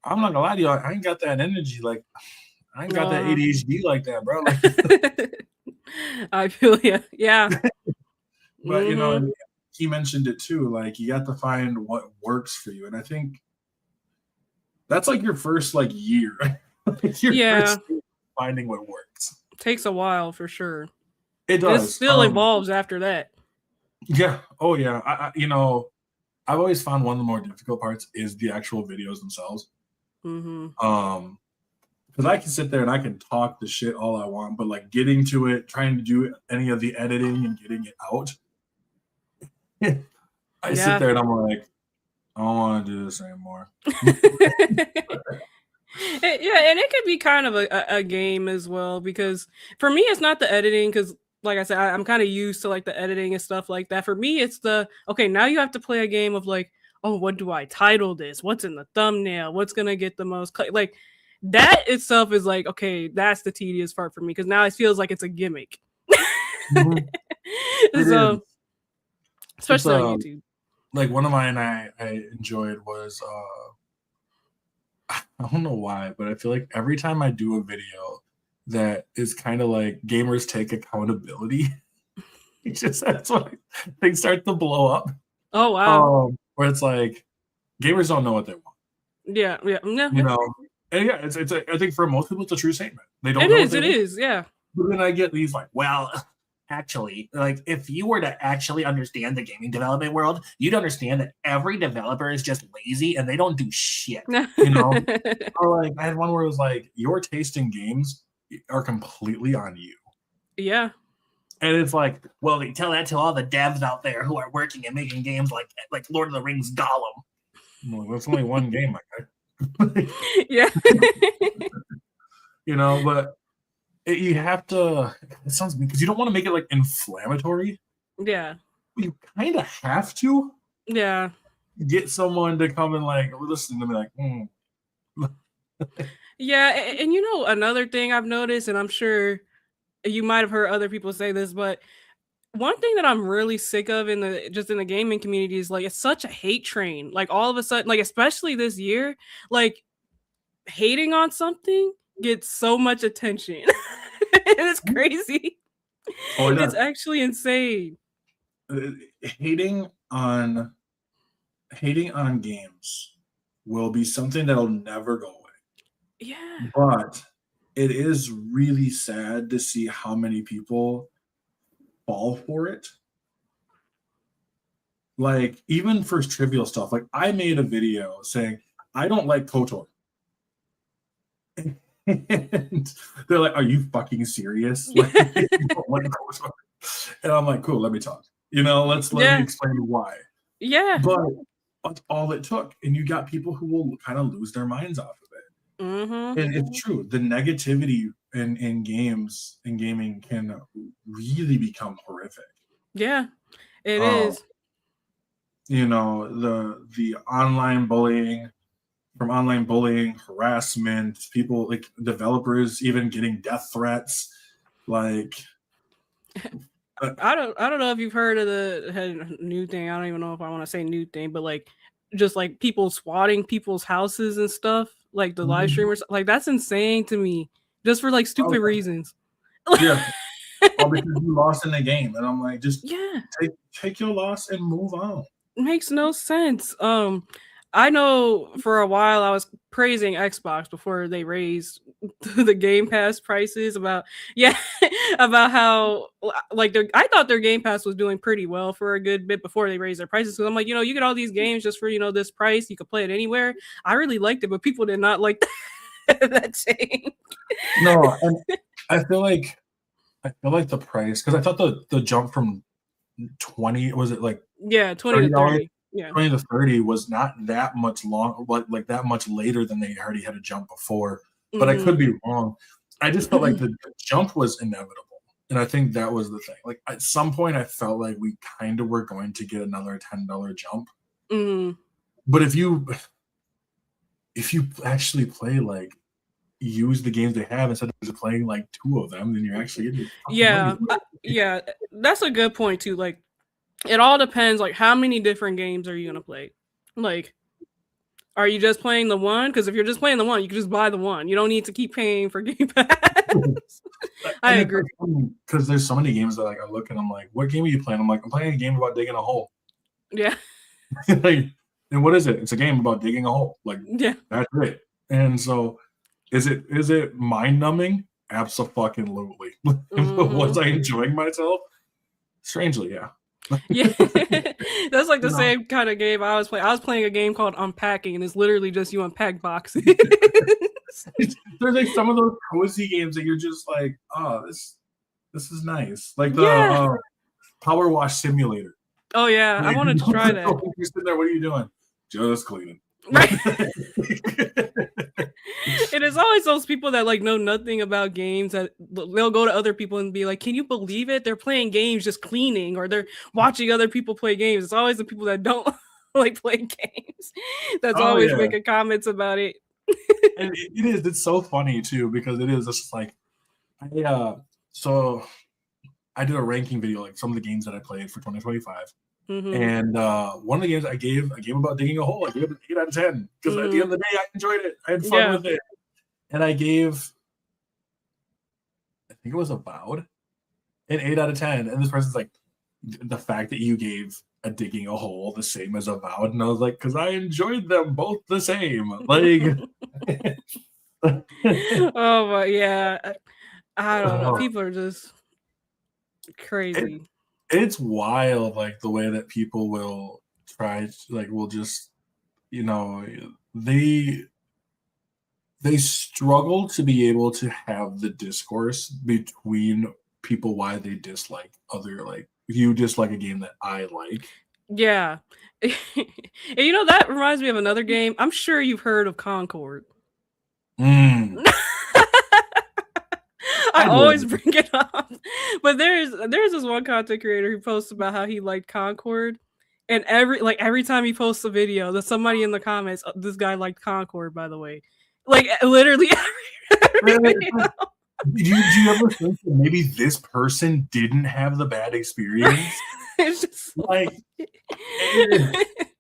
I'm not gonna lie to you I ain't got that energy like I ain't got that uh, ADHD like that bro like I feel yeah. but Hmm. and he mentioned it too like you got to find what works for you and I think that's like your first like year like your Yeah, first year finding what works. takes a while for sure. It It does. still evolves after that. Yeah. Oh yeah. I've always found one of the more difficult parts is the actual videos themselves. Hmm. Um, because I can sit there and I can talk the shit all I want, but like getting to it, trying to do any of the editing and getting it out, I sit Yeah. there and I'm like, I don't want to do this anymore. Yeah, and it could be kind of a game as well because for me it's not the editing because like I said I'm kind of used to like the editing and stuff like that. For me it's the okay, now you have to play a game of like, oh, what do I title this, what's in the thumbnail, what's gonna get the most like that itself is like, okay, that's the tedious part for me because now it feels like it's a gimmick. Mhm. It is. So It's especially on YouTube. like one of mine I enjoyed was I don't know why, but I feel like every time I do a video that is kind of like gamers take accountability, it's just that's when things start to blow up. Oh wow. Where it's like gamers don't know what they want, Yeah, yeah, no, you know. And yeah, I think for most people it's a true statement. They don't it know what is, they it want. is, yeah. But then I get these like, Well, actually, like if you were to actually understand the gaming development world, you'd understand that every developer is just lazy and they don't do shit. you know, or like I had one where it was like your taste in games are completely on you. Yeah. And it's like, Well, they tell that to all the devs out there who are working and making games like Lord of the Rings Gollum. well, that's only one game, my guy. Yeah. But you have to. It sounds because you don't want to make it like inflammatory. Yeah. You kind of have to Yeah. get someone to come and like listen to me, like, Yeah, and another thing I've noticed, and I'm sure you might have heard other people say this, but one thing that I'm really sick of in the gaming community is like it's such a hate train. Like all of a sudden, like especially this year, like hating on something gets so much attention. And it's crazy. oh, it It's does. actually insane. Hating on games will be something that'll never go away. Yeah. But it is really sad to see how many people fall for it. Like even for trivial stuff. Like I made a video saying I don't like KOTOR. And they're like, "Are you fucking serious? Like, you don't like KOTOR?" And I'm like, "Cool, let me talk. Let me Yeah. explain why." Yeah. But that's all it took, and you got people who will kind of lose their minds off of Mhm. it. And it's true. The negativity in games and gaming can really become horrific. Yeah. It Um, is. the online bullying, harassment, people like developers even getting death threats. Like, uh, I don't know if you've heard of the new thing. I don't even know if I want to say new thing, but like just like people swatting people's houses and stuff, like the live mhm. streamers, like that's insane to me. Just for like Oh, stupid reasons. yeah, all because you lost in the game, and I'm like, just Yeah, take your loss and move on. makes no sense. I know for a while I was praising Xbox before they raised the Game Pass prices about yeah, about how like I thought their Game Pass was doing pretty well for a good bit before they raised their prices. So I'm like, you get all these games just for this price, you could play it anywhere. I really liked it, but people did not like that. that tank. No, and I feel like the price, because I thought the jump from 20, was it like Yeah, 20 to $30? 30. Yeah. 20 to 30 was not that much long, like that much later than they already had a jump before. But I could be wrong. I just felt like the jump was inevitable. And I think that was the thing. Like at some point I felt like we kind of were going to get another $10 jump. But if you actually play, like, use the games they have instead of just playing like 2 of them, then you're actually getting yeah money. yeah, that's a good point too. Like, it all depends, like, how many different games are you gonna play? Like, are you just playing the one? Because if you're just playing the one, you can just buy the one. You don't need to keep paying for Game Pass. I agree. Because there's so many games that, like, I look and I'm like, what game are you playing? I'm like, I'm playing a game about digging a hole. Yeah. Like, and what is it? It's a game about digging a hole. Like, Yeah. that's it. And so is it mind numbing? Absolutely. Was I enjoying myself? Strangely, yeah. Yeah. That's like the same kind of game I was playing. I was playing a game called Unpacking, and it's literally just you unpack boxes. There's like some of those cozy games that you're just like, oh, this is nice. Like the Power Wash Simulator. Oh yeah, I wanted to try that. You're sitting there, what are you doing? Just cleaning. Right. And it's always those people that like know nothing about games that they'll go to other people and be like, can you believe it? They're playing games just cleaning, or they're watching other people play games. It's always the people that don't like play games that's always making comments about it. And it is. It's so funny too, because it is just like so I did a ranking video, like some of the games that I played for 2025. And one of the games I gave a game about digging a hole, I gave it an 8 out of 10 because at the end of the day I enjoyed it. I had fun with it. And I gave, I think it was Avowed, an 8 out of 10. And this person's like, the fact that you gave a digging a hole the same as Avowed, and I was like, because I enjoyed them both the same. Like, oh my, yeah, I don't know. People are just crazy. It's wild, like the way that people will try, like, will just, you know, they struggle to be able to have the discourse between people why they dislike other, like, you dislike a game that I like. Yeah. And you know, that reminds me of another game. I'm sure you've heard of Concord. I always bring it up, but there's this one content creator who posts about how he liked Concord, and every time he posts a video, there's somebody in the comments, this guy liked Concord, by the way, like literally every video. Do you ever think that maybe this person didn't have the bad experience? It's just like,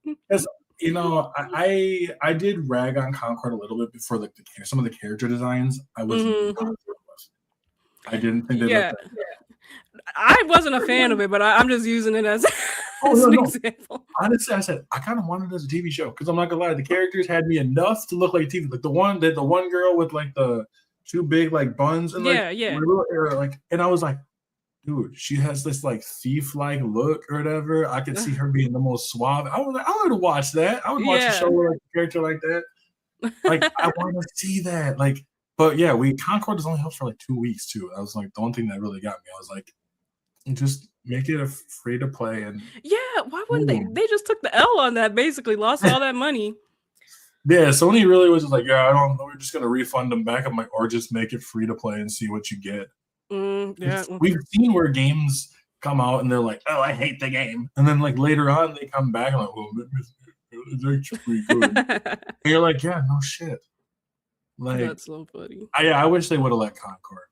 because you know, I did rag on Concord a little bit before, like some of the character designs. I was I didn't think that. I wasn't a fan of it, but I'm just using it as an example. Honestly, I said I kind of wanted it as a TV show because I'm not gonna lie, the characters had me enough to look like TV. Like the one girl with like the 2 big like buns and like like, and I was like, dude, she has this like thief-like look or whatever. I could see her being the most suave. I was like, I would watch that. I would watch a show with like a character like that. Like, I want to see that. Like, but yeah, Concord was only out for like 2 weeks too. That was like the one thing that really got me. I was like, just make it a free to play. And why wouldn't they? They just took the L on that. Basically, lost all that money. Yeah, Sony really was just like, I don't know. We're just gonna refund them back. I'm like, or just make it free to play and see what you get. We've seen where games come out and they're like, oh, I hate the game, and then like later on they come back and like, well, it's actually good. And you're like, yeah, no shit. Like, that's so funny. I wish they would have let Concord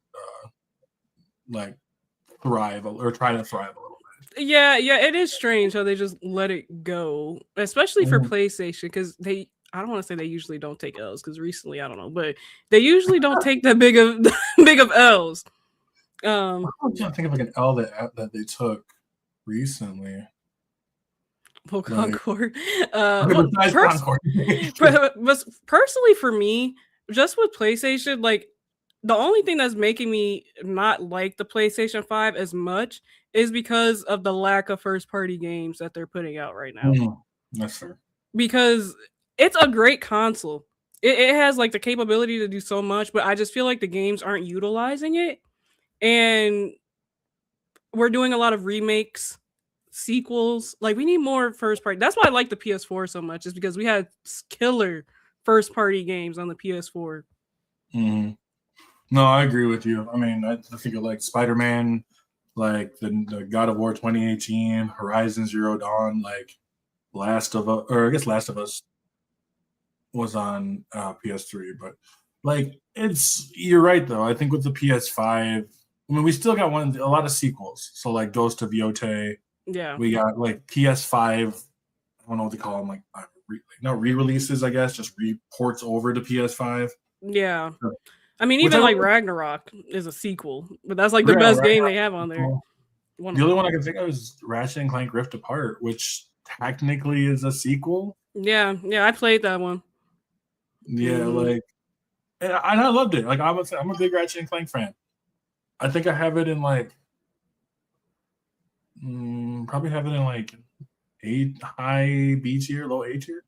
like thrive or try to thrive a little bit. Yeah, it is strange how they just let it go, especially for PlayStation, because I don't want to say they usually don't take L's, because recently I don't know, but they usually don't take that big of L's. I'm trying to think of like an L that they took recently. Well, Concord. Concord. But personally, for me, just with PlayStation, like the only thing that's making me not like the PlayStation 5 as much is because of the lack of first-party games that they're putting out right now. That's fair. Because it's a great console. it has like the capability to do so much, but I just feel like the games aren't utilizing it. And we're doing a lot of remakes, sequels. Like we need more first party. That's why I like the PS4 so much, is because we had killer first party games on the PS4. Mm-hmm. No, I agree with you. I mean, I think of like Spider-Man, like the God of War 2018, Horizon Zero Dawn, like Last of Us, or I guess Last of Us was on PS3, but like you're right though. I think with the PS5, I mean, we still got a lot of sequels. So like Ghost of Yotei, Yeah. we got like PS5. I don't know what they call them, like not re-releases, I guess, just reports over to PS5. Yeah. So, I mean, even like Ragnarok is a sequel, but that's like the best game they have on there. The only one I can think of is Ratchet and Clank Rift Apart, which technically is a sequel. Yeah, I played that one. Yeah, like, and I loved it. Like, I'm a big Ratchet and Clank fan. I think I have it in like, probably have it in like high B tier, low A tier.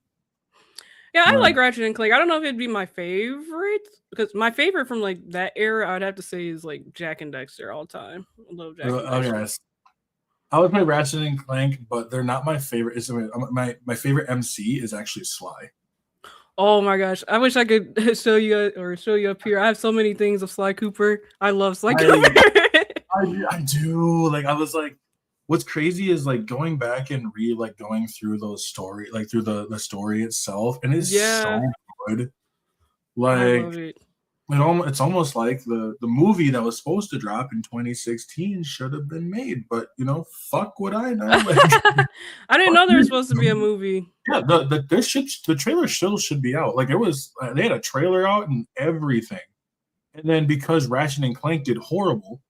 Yeah, I like Ratchet and Clank. I don't know if it'd be my favorite, because my favorite from like that era, I'd have to say, is like Jack and Dexter all time. I love Jack and Dexter. Yes. I would play Ratchet and Clank, but they're not my favorite. My favorite MC is actually Sly. Oh my gosh, I wish I could show you up here. I have so many things of Sly Cooper. I love Sly Cooper. I do. Like, I was like, what's crazy is like going back and going through those story, like through the story itself, and it's so good. Like, I love it. It's almost like the movie that was supposed to drop in 2016 should have been made, but fuck what I know. Like, I didn't know there was supposed to be a movie. Yeah, the trailer still should be out. Like, it was, they had a trailer out and everything, and then because Ratchet and Clank did horrible,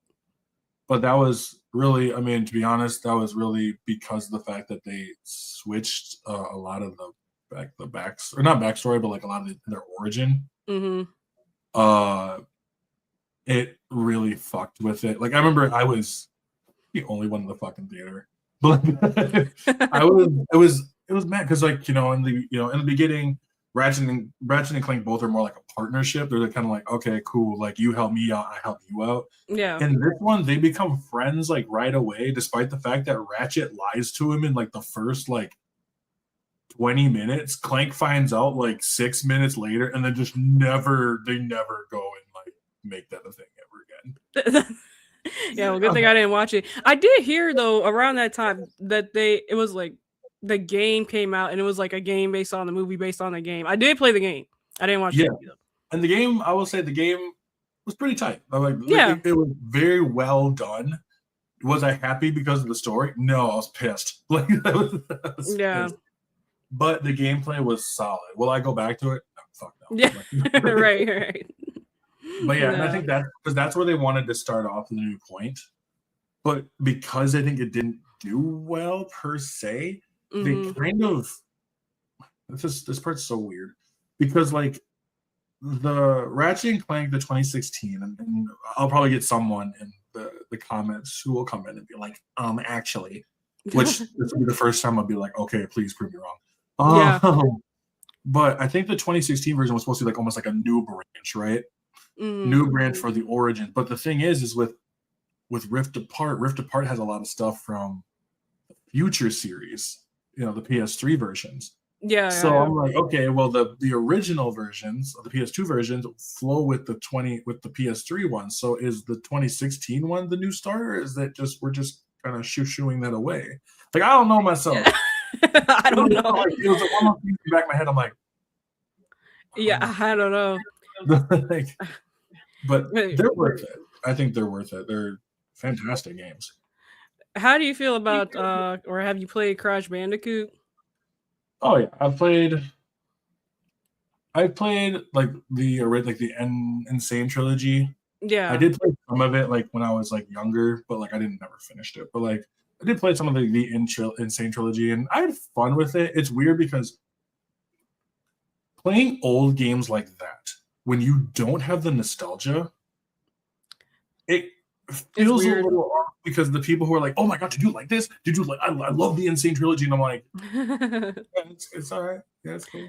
but that was really, I mean, to be honest, that was really because of the fact that they switched a lot of the backs, or not backstory, but like a lot of their origin. Mm-hmm. It really fucked with it. Like, I remember I was the only one in the fucking theater, but it was mad because, like, in the beginning, Ratchet and Clank both are more like a partnership. They're kind of like, okay, cool, like you help me out, I help you out. Yeah. And this one, they become friends like right away, despite the fact that Ratchet lies to him in like the first like 20 minutes. Clank finds out like 6 minutes later, and then they never go and like make that a thing ever again. Yeah, well, good thing I didn't watch it. I did hear though around that time that it was like the game came out and it was like a game based on the movie based on the game. I did play the game. I didn't watch the movie though. And the game, I will say, the game was pretty tight. Yeah, it was very well done. Was I happy because of the story? No, I was pissed. Like, I was pissed. But the gameplay was solid. Will I go back to it? No, fuck no. Yeah, right. But yeah, and I think that's where they wanted to start off with a new point. But because I think it didn't do well per se, they kind of, this part's so weird, because like the Ratchet and Clank, the 2016, and I'll probably get someone in the comments who will come in and be like, actually, which this will be the first time I'll be like, okay, please prove me wrong. But I think the 2016 version was supposed to be like almost like a new branch, right? New branch for the origin. But the thing is with Rift Apart has a lot of stuff from the Future series, the PS3 versions. Yeah. So I'm like, okay, well, the original versions of the PS2 versions flow with the PS3 one. So is the 2016 one the new starter? Or is that we're just kind of shooing that away? Like, I don't know myself. I don't know. Like, it was like one of things in the back of my head. I'm like, yeah, I don't know. Like, but they're worth it. I think they're worth it. They're fantastic games. How do you feel about or have you played Crash Bandicoot? Oh yeah, I've played like the Insane trilogy. Yeah, I did play some of it like when I was like younger, but like I never finished it. But like I did play some of the Insane trilogy, and I had fun with it. It's weird because playing old games like that, when you don't have the nostalgia, feels a weird. little off because the people who are like, "Oh my god, did you like this? Did you like? I love the Insane Trilogy," and I'm like, yeah, it's all right. Yeah, it's cool.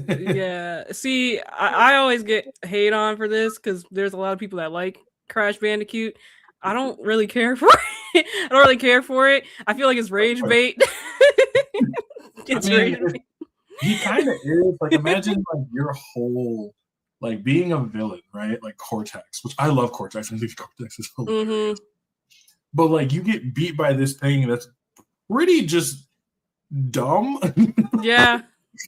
Yeah. See, I always get hate on for this because there's a lot of people that like Crash Bandicoot. I don't really care for it. I don't really care for it. I feel like it's rage bait. It's rage bait. He kind of is. Like, imagine like your whole like being a villain, right? Like Cortex, which I love Cortex. I think Cortex is hilarious. But like you get beat by this thing that's pretty just dumb. Yeah.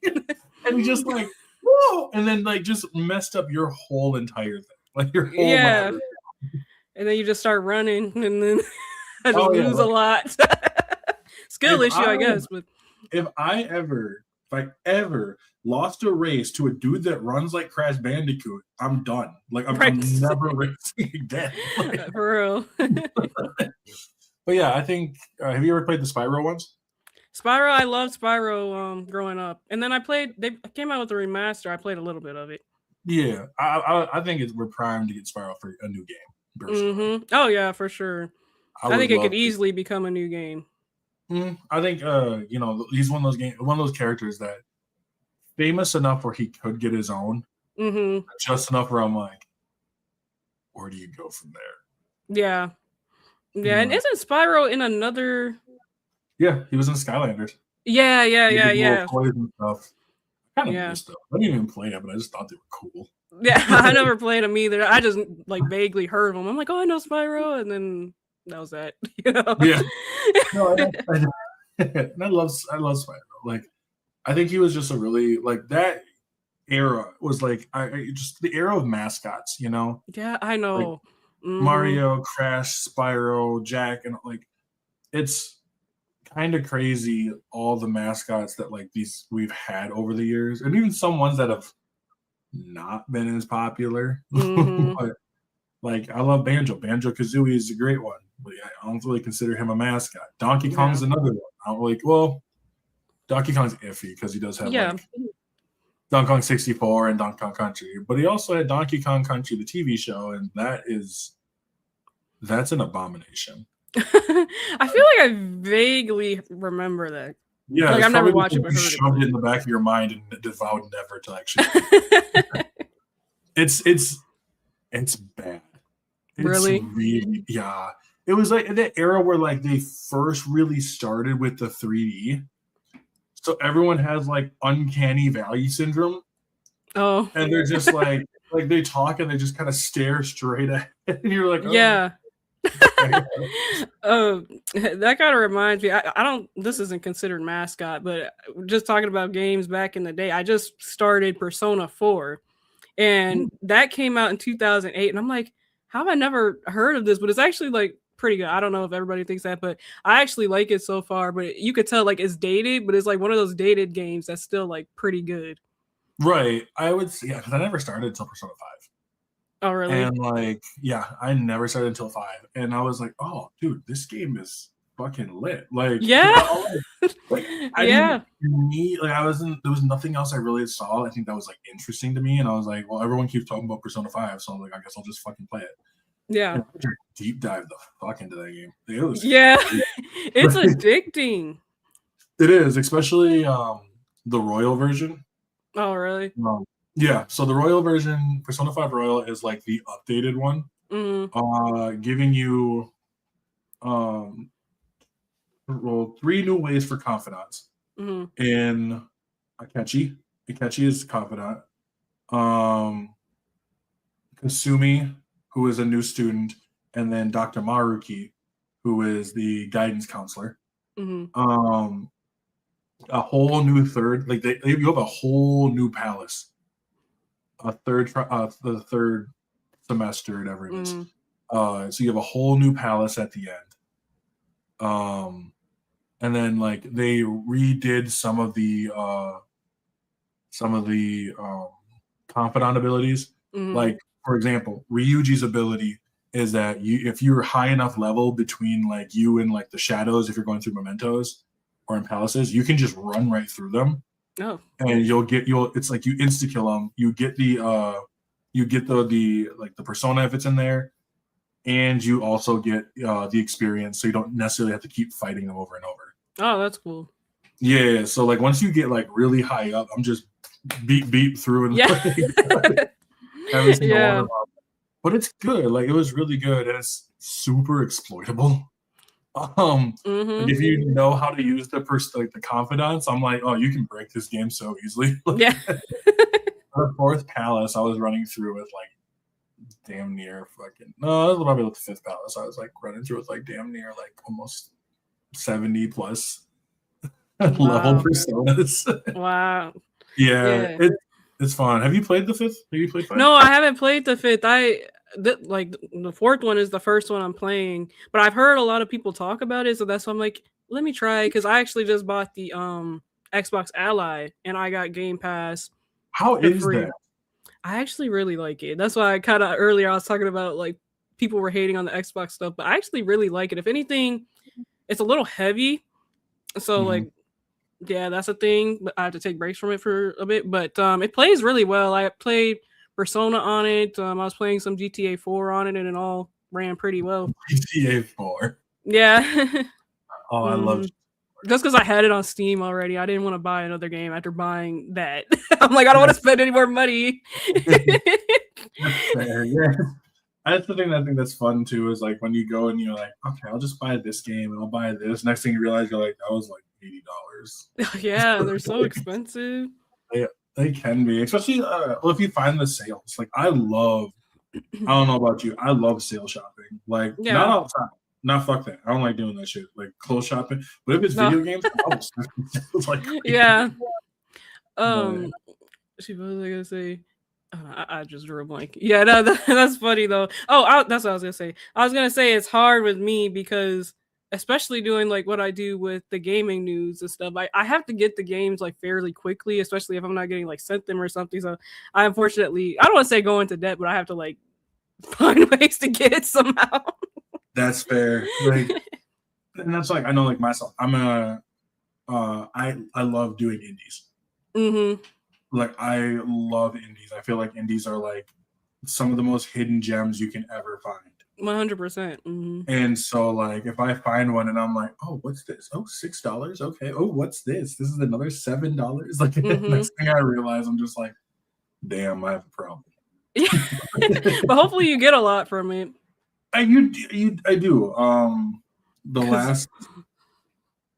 And he just like, whoa, and then like just messed up your whole entire thing. Like your whole matter. And then you just start running and then I just lose a lot. Skill issue, I guess. But if I ever lost a race to a dude that runs like Crash Bandicoot, I'm done. Like I'm never racing again. Like, for real. But yeah, I think have you ever played the Spyro ones? Spyro, I loved Spyro growing up. And then they came out with a remaster. I played a little bit of it. Yeah. I think we're primed to get Spyro for a new game. Oh yeah, for sure. I think it could easily become a new game. I think he's one of those characters that famous enough where he could get his own, just enough where I'm like, where do you go from there? Yeah, and isn't Spyro in another? Yeah, he was in Skylanders. Yeah. Toys and stuff. I kind of missed them. I didn't even play them, but I just thought they were cool. Yeah, I never played them either. I just like vaguely heard of them. I'm like, oh, I know Spyro, and then that was that. Yeah. No, I love Spyro. Like, I think he was just a really like that era was like just the era of mascots, you know? Yeah, I know. Like, Mario, Crash, Spyro, Jack, and like it's kind of crazy all the mascots that like these we've had over the years, and even some ones that have not been as popular. But like I love Banjo Kazooie is a great one, but I don't really consider him a mascot. Donkey Kong's another one. I don't like Donkey Kong's iffy because he does have like Donkey Kong 64 and Donkey Kong Country, but he also had Donkey Kong Country, the TV show, and that's an abomination. I feel like I vaguely remember that. Yeah, like I've never watched it, but heard shoved it in the back of your mind and vowed never to actually. It's bad. It's really, yeah. It was like in that era where like they first really started with the 3D. So everyone has like uncanny valley syndrome. Oh. And they're just like they talk and they just kind of stare straight at it. And you're like, oh. Yeah. That kind of reminds me. I don't. This isn't considered mascot, but just talking about games back in the day, I just started Persona 4, and that came out in 2008. And I'm like, how have I never heard of this? But it's actually like pretty good. I don't know if everybody thinks that, but I actually like it so far. But you could tell like it's dated, but it's like one of those dated games that's still like pretty good. Right. I would say, yeah, because I never started until Persona 5. Oh, really? And like, yeah, I never started until 5. And I was like, oh, dude, this game is fucking lit. Like, yeah. There was nothing else I really saw. I think that was like interesting to me. And I was like, well, everyone keeps talking about Persona 5. So I'm like, I guess I'll just fucking play it. Yeah. And I deep dive the fuck into that game. It's addicting. It is, especially the Royal version. Oh, really? Yeah, so the Royal version, Persona 5 Royal, is like the updated one, giving you 3 new ways for confidants. In Akechi is confidant. Kasumi, who is a new student, and then Dr. Maruki, who is the guidance counselor. A whole new third, like you have a whole new palace. The third semester, whatever it is. So you have a whole new palace at the end. And then like they redid some of the confidant abilities. Like for example, Ryuji's ability is that if you're high enough level between like you and like the shadows, if you're going through mementos or in palaces, you can just run right through them. Oh. And it's like you insta kill them. You get the persona if it's in there, and you also get the experience, so you don't necessarily have to keep fighting them over and over. Oh, that's cool. Yeah, so like once you get like really high up, I'm just beat through and Yeah. like, every single one Yeah. of them. But it's good. Like it was really good, and it's super exploitable. Like Mhm. if you know how to use the confidants, I'm like, oh, you can break this game so easily. Like, Yeah. the fourth palace I was running through with like damn near fucking no, it was probably like the fifth palace. I was like running through with like damn near like almost 70 plus level Wow. personas. Wow. Yeah, Yeah. it's fun. Have you played the fifth? Have you played five? No, I haven't played the fifth. Like the fourth one is the first one I'm playing, but I've heard a lot of people talk about it, so that's why I'm like, let me try because I actually just bought the Xbox Ally and I got Game Pass How for is free. that? I actually really like it. That's why I kind of earlier I was talking about like people were hating on the Xbox stuff, but I actually really like it. If anything, it's a little heavy, so Mhm. like yeah, that's a thing, but I have to take breaks from it for a bit. But it plays really well. I played Persona on it. I was playing some GTA 4 on it, and it all ran pretty well. GTA 4. Yeah. Oh, I love Mhm. Just because I had it on Steam already, I didn't want to buy another game after buying that. I'm like, I don't want to spend any more money. That's fair. Yeah. That's the thing I think that's fun too, is like when you go and you're like, okay, I'll just buy this game and I'll buy this. Next thing you realize you're like, that was like $80. Yeah, they're so expensive. They can be, especially well, if you find the sales. Like I don't know about you, I love sale shopping. Like not Yeah. outside, not fuck that. I don't like doing that shit. Like clothes shopping, but if it's No. video games, I will sales like crazy. Yeah. But, She was I gonna say. I just drew a blank. Yeah, no, that's funny though. Oh, that's what I was gonna say. I was gonna say it's hard with me because, especially doing like what I do with the gaming news and stuff, I have to get the games like fairly quickly, especially if I'm not getting like sent them or something. So I unfortunately, I don't want to say go into debt, but I have to like find ways to get it somehow. that's fair. Like, and that's like I know like myself. I love doing indies. Mm-hmm. Like I love indies. I feel like indies are like some of the most hidden gems you can ever find. 100%. Mm-hmm. And so like if I find one and I'm like, oh, what's this? Oh, $6. Okay. Oh, what's this? This is another $7. Like next thing I realize, I'm just like, damn, I have a problem. But hopefully you get a lot from it. I do. The last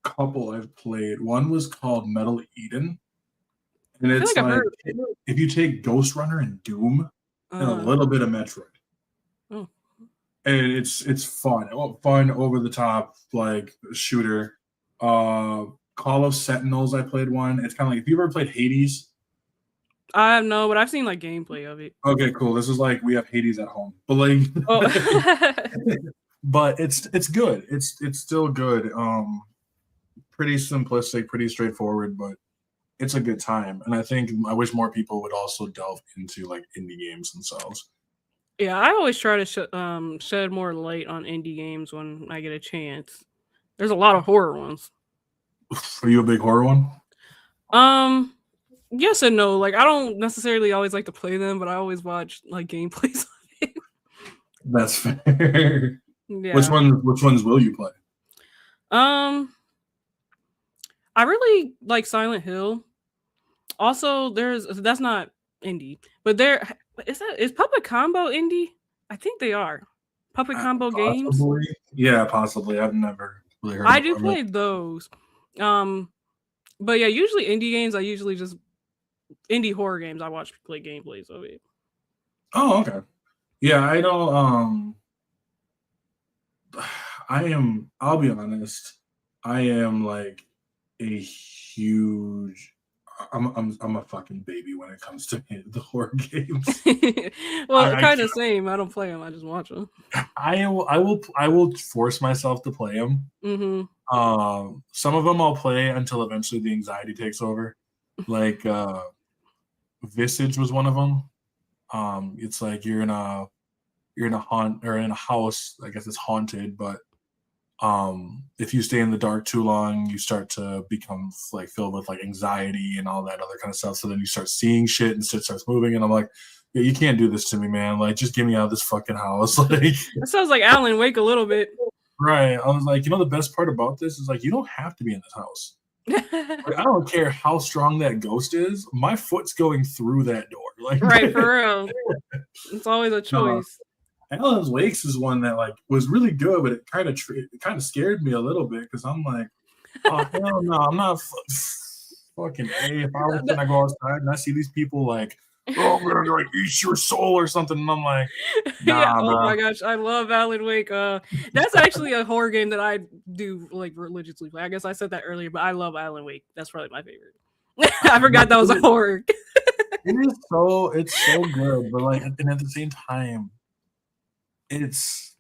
couple I've played, one was called Metal Eden. And it's like I've like heard. if you take Ghost Runner and Doom and a little bit of Metroid. Oh. And it's fun. Fun over the top like shooter. Call of Sentinels, I played one. It's kind of like if you ever played Hades. I don't know, but I've seen like gameplay of it. Okay, cool. This is like we have Hades at home. But like but it's good. It's still good. Pretty simplistic, pretty straightforward, but it's a good time. And I wish more people would also delve into like indie games themselves. Yeah, I always try to shed more light on indie games when I get a chance. There's a lot of horror ones. Are you a big horror one? Yes and no. Like I don't necessarily always like to play them, but I always watch like gameplays of it. That's fair. Yeah. Which ones will you play? I really like Silent Hill. Also, that's not indie, but is Puppet Combo indie? I think they are. Puppet Combo Games. Yeah, possibly. I've never really heard. I do play those. But yeah, usually indie games. I usually just indie horror games. I play gameplays of it. Oh, okay. Yeah, I don't. I'll be honest. I am like a huge. I'm a fucking baby when it comes to the horror games. Well, kind of same. I don't play them. I just watch them. I will force myself to play them. Mm-hmm. Some of them I'll play until eventually the anxiety takes over. Like Visage was one of them. It's like you're in a haunt or in a house. I guess it's haunted, but if you stay in the dark too long, you start to become like filled with like anxiety and all that other kind of stuff. So then you start seeing shit and shit starts moving, and I'm like, yeah, you can't do this to me, man. Like, just get me out of this fucking house. Like, That sounds like Alan Wake a little bit. right. I was like, the best part about this is like, you don't have to be in this house. Like, I don't care how strong that ghost is. My foot's going through that door. Like, Right, for real. It's always a choice. Alan Wake's is one that like was really good, but it kind of scared me a little bit because I'm like, oh hell no, I'm not fucking A. If I was gonna go outside and I see these people like, oh, we're gonna like eat your soul or something, and I'm like, nah, Yeah, bro. oh my gosh, I love Alan Wake. That's actually a horror game that I do like religiously play. I guess I said that earlier, but I love Alan Wake. That's probably my favorite. I forgot that was a horror. It's so good, but like, and at the same time, it's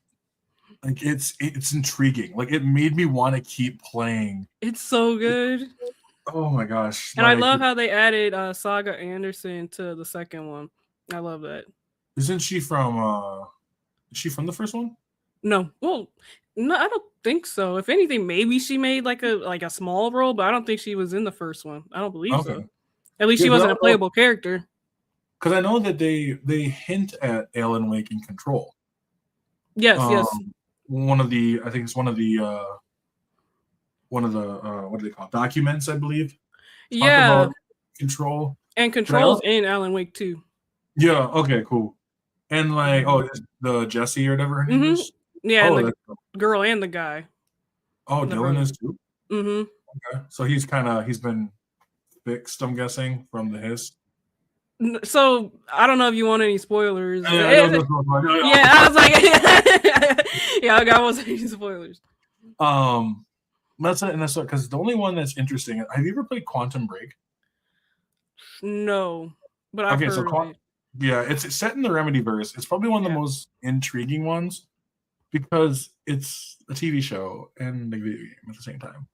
like it's intriguing. Like, it made me want to keep playing. It's so good. Oh my gosh. And I love how they added Saga Anderson to the second one. I love that. Isn't she from is she from the first one? No. Well, no, I don't think so. If anything, maybe she made like a small role, but I don't think she was in the first one. I don't believe so. At least she wasn't a playable character. Because I know that they hint at Alan Wake in Control. Yes, yes. I think it's one of the what do they call it? Documents, I believe. Yeah. About Control. And Control's in Alan Wake too. Yeah, okay, cool. And like, it's the Jessie or whatever her name is. Yeah, and the girl and the guy. Oh, Dylan is too? Mm-hmm. Okay. So he's been fixed, I'm guessing, from the hiss. So I don't know if you want any spoilers. Yeah, I was like, yeah, I want any spoilers. That's because the only one that's interesting. Have you ever played Quantum Break? No, but I've heard of it. Yeah, it's set in the Remedyverse. It's probably one of the most intriguing ones because it's a TV show and a video game at the same time.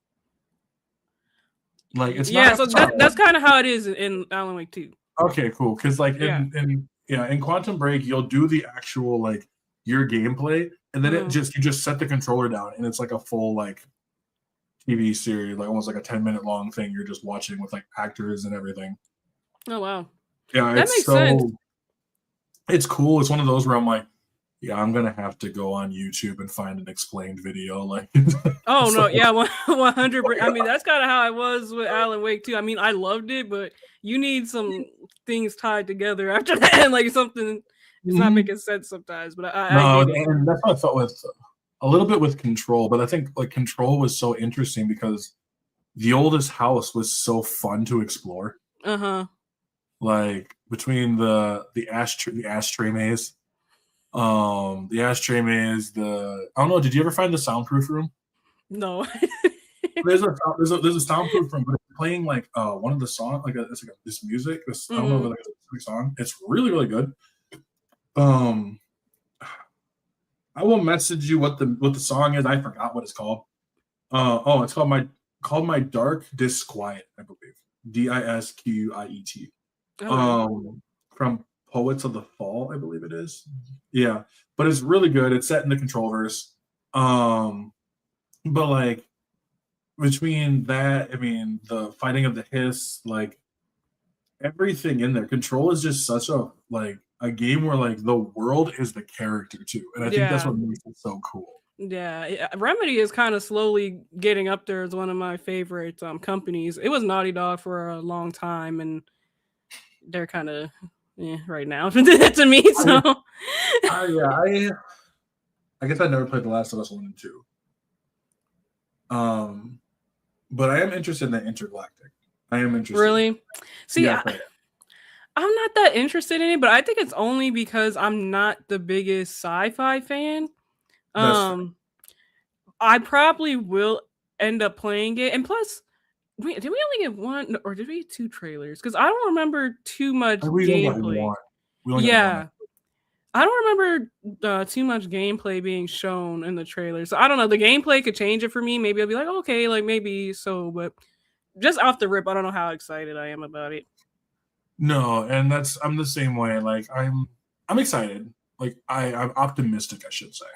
Like, it's so that's kind of how it is in Alan Wake 2. Okay, cool. Because like in Quantum Break, you'll do the actual like your gameplay, and then you just set the controller down, and it's like a full like TV series, like almost like a 10-minute long thing. You're just watching with like actors and everything. Oh wow! Yeah, that makes sense. It's cool. It's one of those where I'm like, yeah, I'm gonna have to go on YouTube and find an explained video. Like, oh no, yeah, 100%. I mean, that's kind of how I was with Alan Wake too. I mean, I loved it, but you need some things tied together after that, like something. It's not making sense sometimes. But and that's what I felt with a little bit with Control. But I think like Control was so interesting because the oldest house was so fun to explore. Like between the ashtray maze. The ashtray maze, I don't know, did you ever find the soundproof room? No. there's a soundproof room, but it's playing like one of the songs, it's like this music, I don't know, like a specific song. It's really, really good. I will message you what the song is. I forgot what it's called. It's called My Dark Disquiet, I believe. Disquiet. From Poets of the Fall, I believe it is. Yeah, but it's really good. It's set in the Controlverse. But like between that, I mean, the fighting of the hiss, like everything in there. Control is just such a game where like the world is the character too, and I think that's what makes it so cool. Yeah, Remedy is kind of slowly getting up there as one of my favorite companies. It was Naughty Dog for a long time, and they're kind of right now to me. So I guess I never played The Last of Us 1 and 2. But I am interested in the Intergalactic. I am interested. Really? See, I'm not that interested in it, but I think it's only because I'm not the biggest sci-fi fan. I probably will end up playing it, and plus, did we only get one or did we get 2 trailers? Because I don't remember too much gameplay. Yeah, I don't remember too much gameplay being shown in the trailer. So I don't know. The gameplay could change it for me. Maybe I'll be like, okay, like maybe so, but just off the rip, I don't know how excited I am about it. No, and I'm the same way. Like I'm excited. Like I'm optimistic, I should say.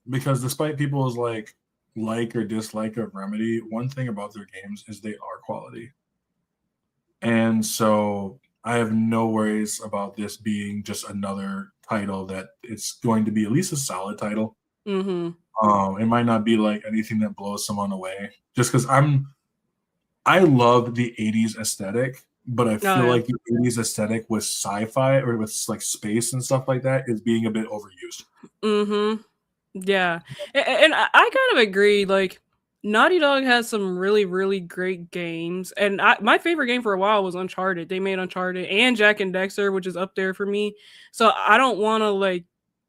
Because despite people's like or dislike of Remedy, one thing about their games is they are quality. And so I have no worries about this being just another title that it's going to be at least a solid title. It might not be like anything that blows someone away, just because I love the 80s aesthetic, but I feel like the 80s aesthetic with sci-fi or with like space and stuff like that is being a bit overused. Yeah, and I kind of agree. Like, Naughty Dog has some really, really great games, and my favorite game for a while was Uncharted. They made Uncharted and Jack and Dexter, which is up there for me. So I don't want to like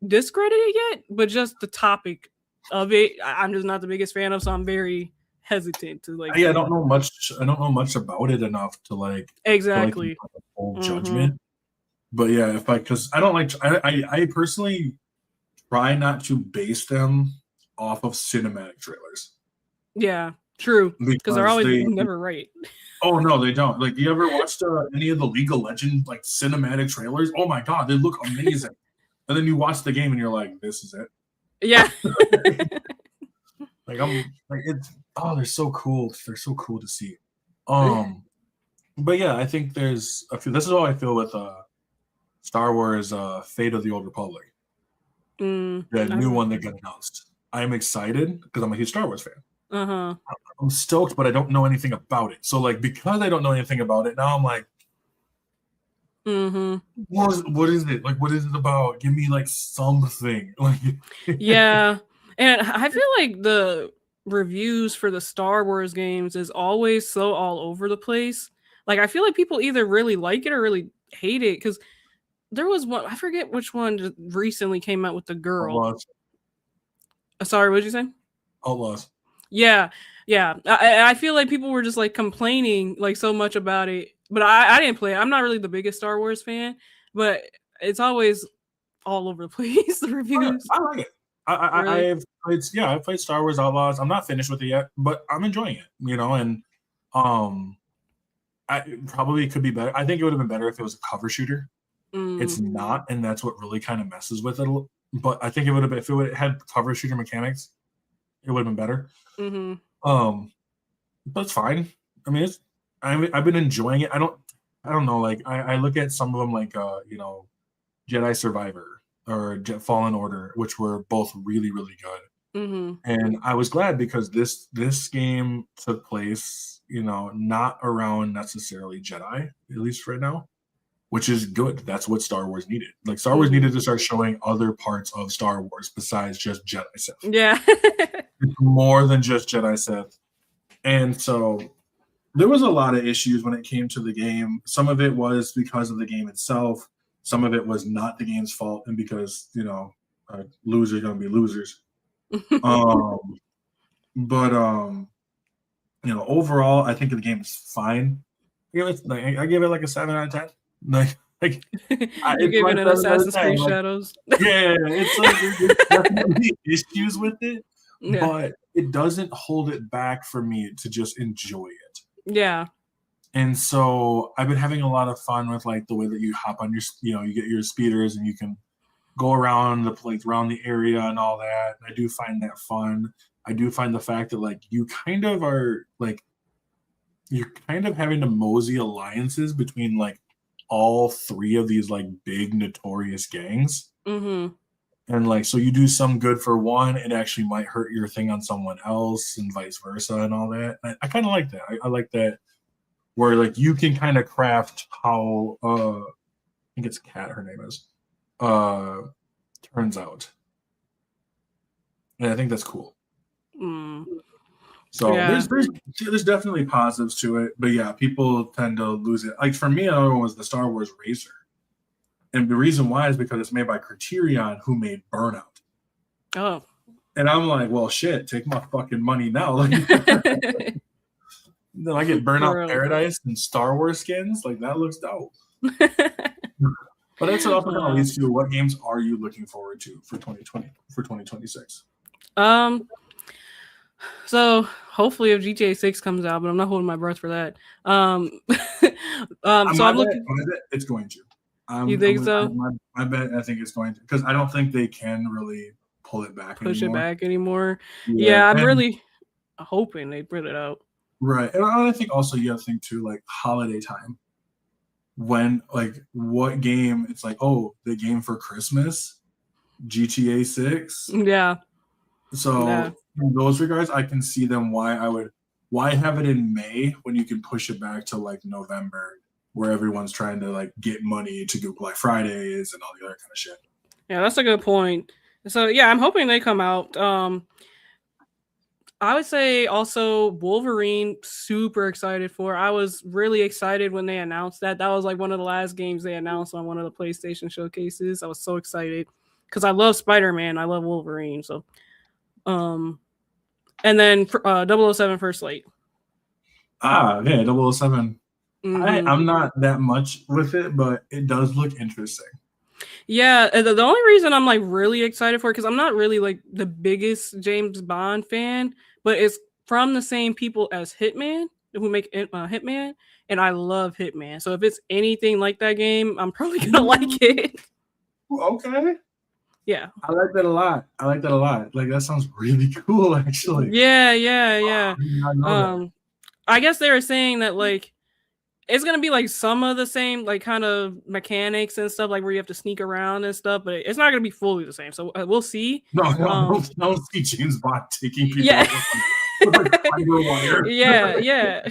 discredit it yet, but just the topic of it, I'm just not the biggest fan of. So I'm very hesitant to like. I don't know much. I don't know much about it enough to like exactly to, like, full judgment. But yeah, because I don't like. I personally try not to base them off of cinematic trailers. Yeah, true. Because they're always never right. Oh no, they don't. Like, you ever watched any of the League of Legends like cinematic trailers? Oh my god, they look amazing. And then you watch the game and you're like, this is it. Yeah. Like, I'm like, it's they're so cool. They're so cool to see. But yeah, I think there's a few. This is how I feel with Star Wars Fate of the Old Republic. The new one that got announced. I'm excited because I'm a huge Star Wars fan. I'm stoked, but I don't know anything about it. So like, because I don't know anything about it, now I'm like, what is it? Like, what is it about? Give me like something. Yeah. And I feel like the reviews for the Star Wars games is always so all over the place. Like, I feel like people either really like it or really hate it, because there was one, I forget which one just recently came out with the girl. Outlaws. Sorry, what did you say? Outlaws. Yeah. I feel like people were just like complaining like so much about it, but I didn't play it. I'm not really the biggest Star Wars fan, but it's always all over the place, the reviews. I like it. I've played Star Wars Outlaws. I'm not finished with it yet, but I'm enjoying it, and it probably could be better. I think it would have been better if it was a cover shooter. It's not, and that's what really kind of messes with it. But I think it would have been, if it would have had cover shooter mechanics, it would have been better. But it's fine. I mean, I've been enjoying it. I don't know. Like, I look at some of them like Jedi Survivor or Fallen Order, which were both really, really good. And I was glad because this game took place, not around necessarily Jedi, at least right now, which is good. That's what Star Wars needed. Like, Star Wars needed to start showing other parts of Star Wars besides just Jedi Sith. Yeah. It's more than just Jedi Sith. And so there was a lot of issues when it came to the game. Some of it was because of the game itself. Some of it was not the game's fault, and because, losers are going to be losers. Overall, I think the game is fine. I give it like a 7 out of 10. Like you give it an Assassin's Creed Shadows. Yeah, it's like there's definitely issues with it, but it doesn't hold it back for me to just enjoy it. Yeah. And so I've been having a lot of fun with like the way that you hop on your, you get your speeders and you can go around the area and all that. And I do find that fun. I do find the fact that like you're kind of having to mosey alliances between like all three of these like big notorious gangs. And like, so you do some good for one, it actually might hurt your thing on someone else, and vice versa and all that. I kind of like that. I like that, where like you can kind of craft how I think it's Kat, her name is, turns out. And I think that's cool. So there's definitely positives to it, but yeah, people tend to lose it. Like for me, another one was the Star Wars Racer. And the reason why is because it's made by Criterion, who made Burnout. Oh. And I'm like, well, shit, take my fucking money now. Like, then I get Burnout Paradise and Star Wars skins. Like, that looks dope. But that's what also kind of leads to, what games are you looking forward to for 2026? So hopefully if GTA 6 comes out, but I'm not holding my breath for that. I'm looking. It's going to. You think so? I bet I think it's going to, because I don't think they can really pull it back push it back anymore. Yeah, I'm really hoping they put it out. Right. And I think also you have to think too, like holiday time. when like what game it's like, oh, the game for Christmas, GTA 6. Yeah. So Yeah. in those regards, I can see them why have it in May when you can push it back to like November, where everyone's trying to like get money to do Black Fridays and all the other kind of shit. Yeah, that's a good point. So yeah, I'm hoping they come out. I would say also Wolverine, super excited for. I was really excited when they announced that. That was like one of the last games they announced on one of the PlayStation showcases. I was so excited because I love Spider-Man. I love Wolverine. So, and then 007 First Light. Ah, yeah, 007. Mm-hmm. I'm not that much with it, but it does look interesting. Yeah, the only reason I'm like really excited for it because I'm not really like the biggest James Bond fan, but it's from the same people as Hitman who make Hitman, and I love Hitman. So if it's anything like that game, I'm probably gonna like it. Okay. Yeah. I like that a lot. Like that sounds really cool, actually. Yeah. Wow, I guess they were saying that like it's gonna be like some of the same like kind of mechanics and stuff, like where you have to sneak around and stuff, but it's not gonna be fully the same. So we'll see. No, don't see James Bond taking people Yeah. with like fiber wire. yeah.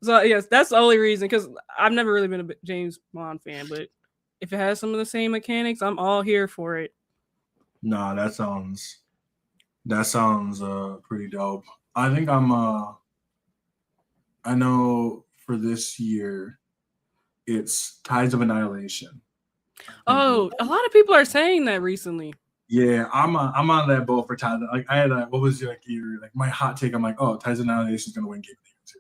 So yes, that's the only reason because I've never really been a James Bond fan, but if it has some of the same mechanics, I'm all here for it. Nah, that sounds pretty dope. I think I know for this year it's Tides of Annihilation. Oh, a lot of people are saying that recently. Yeah, I'm on that boat for Tides. Like I had what was like my hot take? I'm like, oh, Tides of Annihilation is gonna win Game of the Year too.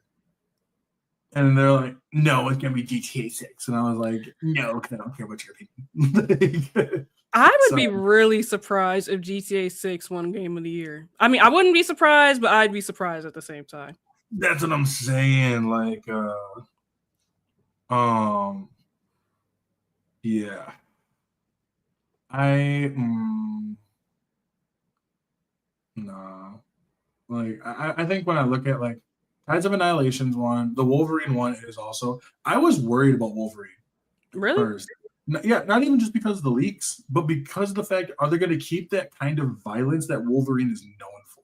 And they're like, no, it's gonna be GTA 6. And I was like, no, because I don't care what your opinion. I would be really surprised if GTA 6 won Game of the Year. I mean, I wouldn't be surprised, but I'd be surprised at the same time. That's what I'm saying. Like, yeah. Nah. Like, I think when I look at like Tides of Annihilation's one, the Wolverine one is also. I was worried about Wolverine. Really? First. Yeah, not even just because of the leaks, but because of the fact, are they going to keep that kind of violence that Wolverine is known for?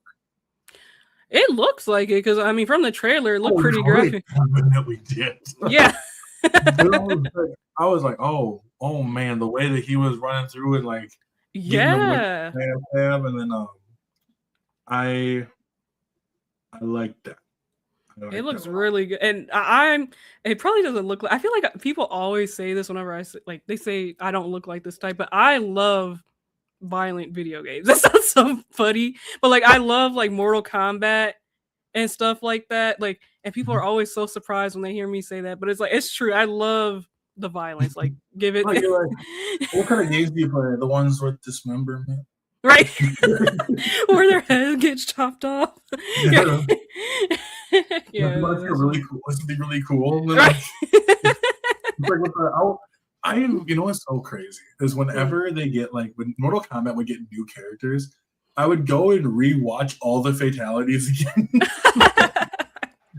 It looks like it because I mean, from the trailer, it looked pretty graphic. That we did. Yeah. I was like, oh man, the way that he was running through it, like, yeah, and then I like that. It looks really good, and it probably doesn't look like. I feel like people always say this whenever I say, like, they say I don't look like this type, but I love violent video games. That sounds so funny, but like I love like Mortal Kombat and stuff like that. Like, and people are always so surprised when they hear me say that, but it's like it's true. I love the violence. Like, give it. Like, what kind of games do you play? The ones with dismemberment, right? Where their head gets chopped off. Yeah. Yeah, that's really cool. This would be really cool. Right. You know what's so crazy is whenever they get like when Mortal Kombat would get new characters, I would go and rewatch all the fatalities again.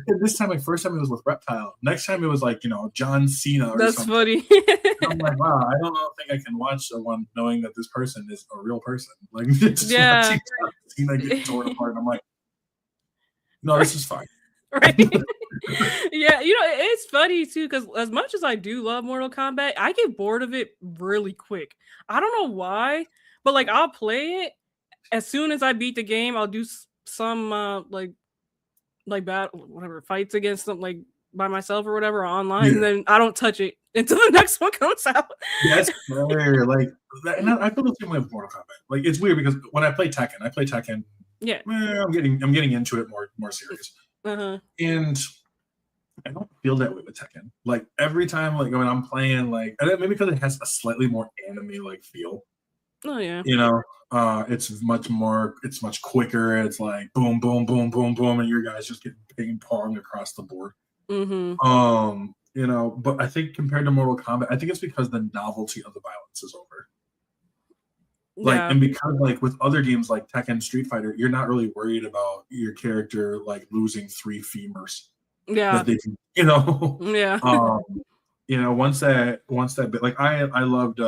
And this time, like first time it was with Reptile. Next time it was like John Cena. Or That's something. funny. I'm like, wow, I don't think I can watch one knowing that this person is a real person. Like, just yeah, John Cena get torn apart. And I'm like, no, this is fine. Right. Yeah, it's funny too because as much as I do love Mortal Kombat, I get bored of it really quick. I don't know why, but like I'll play it as soon as I beat the game. I'll do some like battle whatever fights against them like by myself or whatever online, and then I don't touch it until the next one comes out. That's fair. Like, and I feel the same way with Mortal Kombat. Like, it's weird because when I play Tekken. Yeah, I'm getting into it more serious. And I don't feel that way with Tekken. Like every time, like when I'm playing, like maybe because it has a slightly more anime like feel. Oh yeah. It's much quicker. It's like boom, boom, boom, boom, boom, and your guys just get ping pong across the board. But I think compared to Mortal Kombat, I think it's because the novelty of the violence is over. Like, and because like with other games like Tekken, Street Fighter, you're not really worried about your character like losing 3 femurs. Yeah. That they can, Yeah. once that bit, like I loved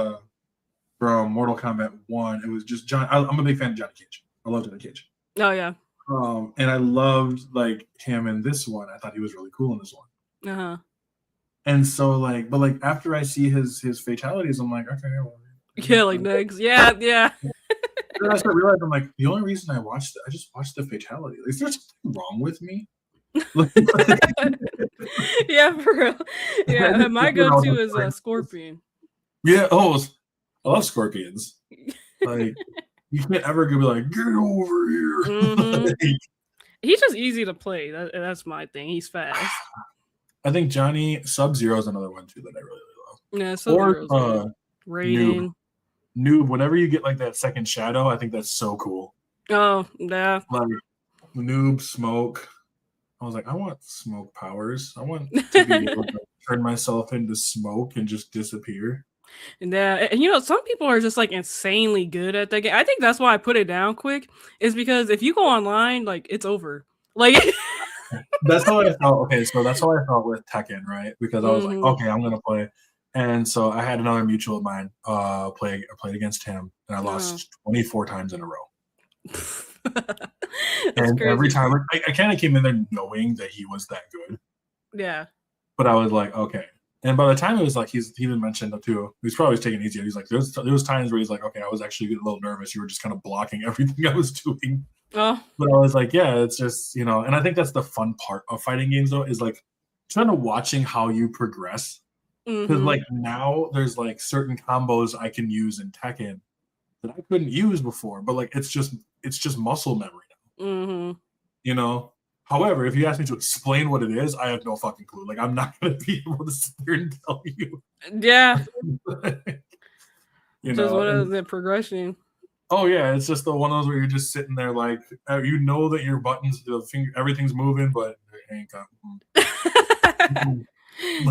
from Mortal Kombat 1, it was just John. I'm a big fan of Johnny Cage. I love Johnny Cage. Oh yeah. And I loved like him in this one. I thought he was really cool in this one. Uh-huh. And so like, but like after I see his fatalities, I'm like, okay, well, Yeah, like next. Yeah. then I started realizing, I'm like, the only reason I just watched the fatality. Is there something wrong with me? Yeah, for real. Yeah, my go-to is Scorpion. Yeah. Oh, I love scorpions. Like, you can't ever be like, get over here. Mm-hmm. He's just easy to play. That's my thing. He's fast. I think Johnny Sub-Zero is another one too that I really love. Yeah, Sub-Zero's or Raiden. Noob. Whenever you get like that second shadow, I think that's so cool. Oh yeah. Like Noob, Smoke. I was like, I want smoke powers. I want to be able to turn myself into smoke and just disappear. Yeah, and some people are just like insanely good at that game. I think that's why I put it down quick, is because if you go online, like it's over. Like that's how I felt. Okay, so that's how I felt with Tekken, right? Because I was like, okay, I'm gonna play. And so I had another mutual of mine I played against him, and I lost 24 times in a row. And crazy. Every time I kind of came in there knowing that he was that good. Yeah. But I was like, okay. And by the time it was like he even mentioned it too. He's probably taking it easy. He's like, there was times where he's like, okay, I was actually getting a little nervous. You were just kind of blocking everything I was doing. Oh. But I was like, yeah, it's just, and I think that's the fun part of fighting games though, is like kind of watching how you progress. Because like now there's like certain combos I can use in Tekken that I couldn't use before, but like it's just muscle memory now. However, if you ask me to explain what it is, I have no fucking clue. Like I'm not gonna be able to sit there and tell you. Yeah. Just what is the progression? Oh yeah, it's just the one of those where you're just sitting there like that your buttons, everything's moving, but it ain't got.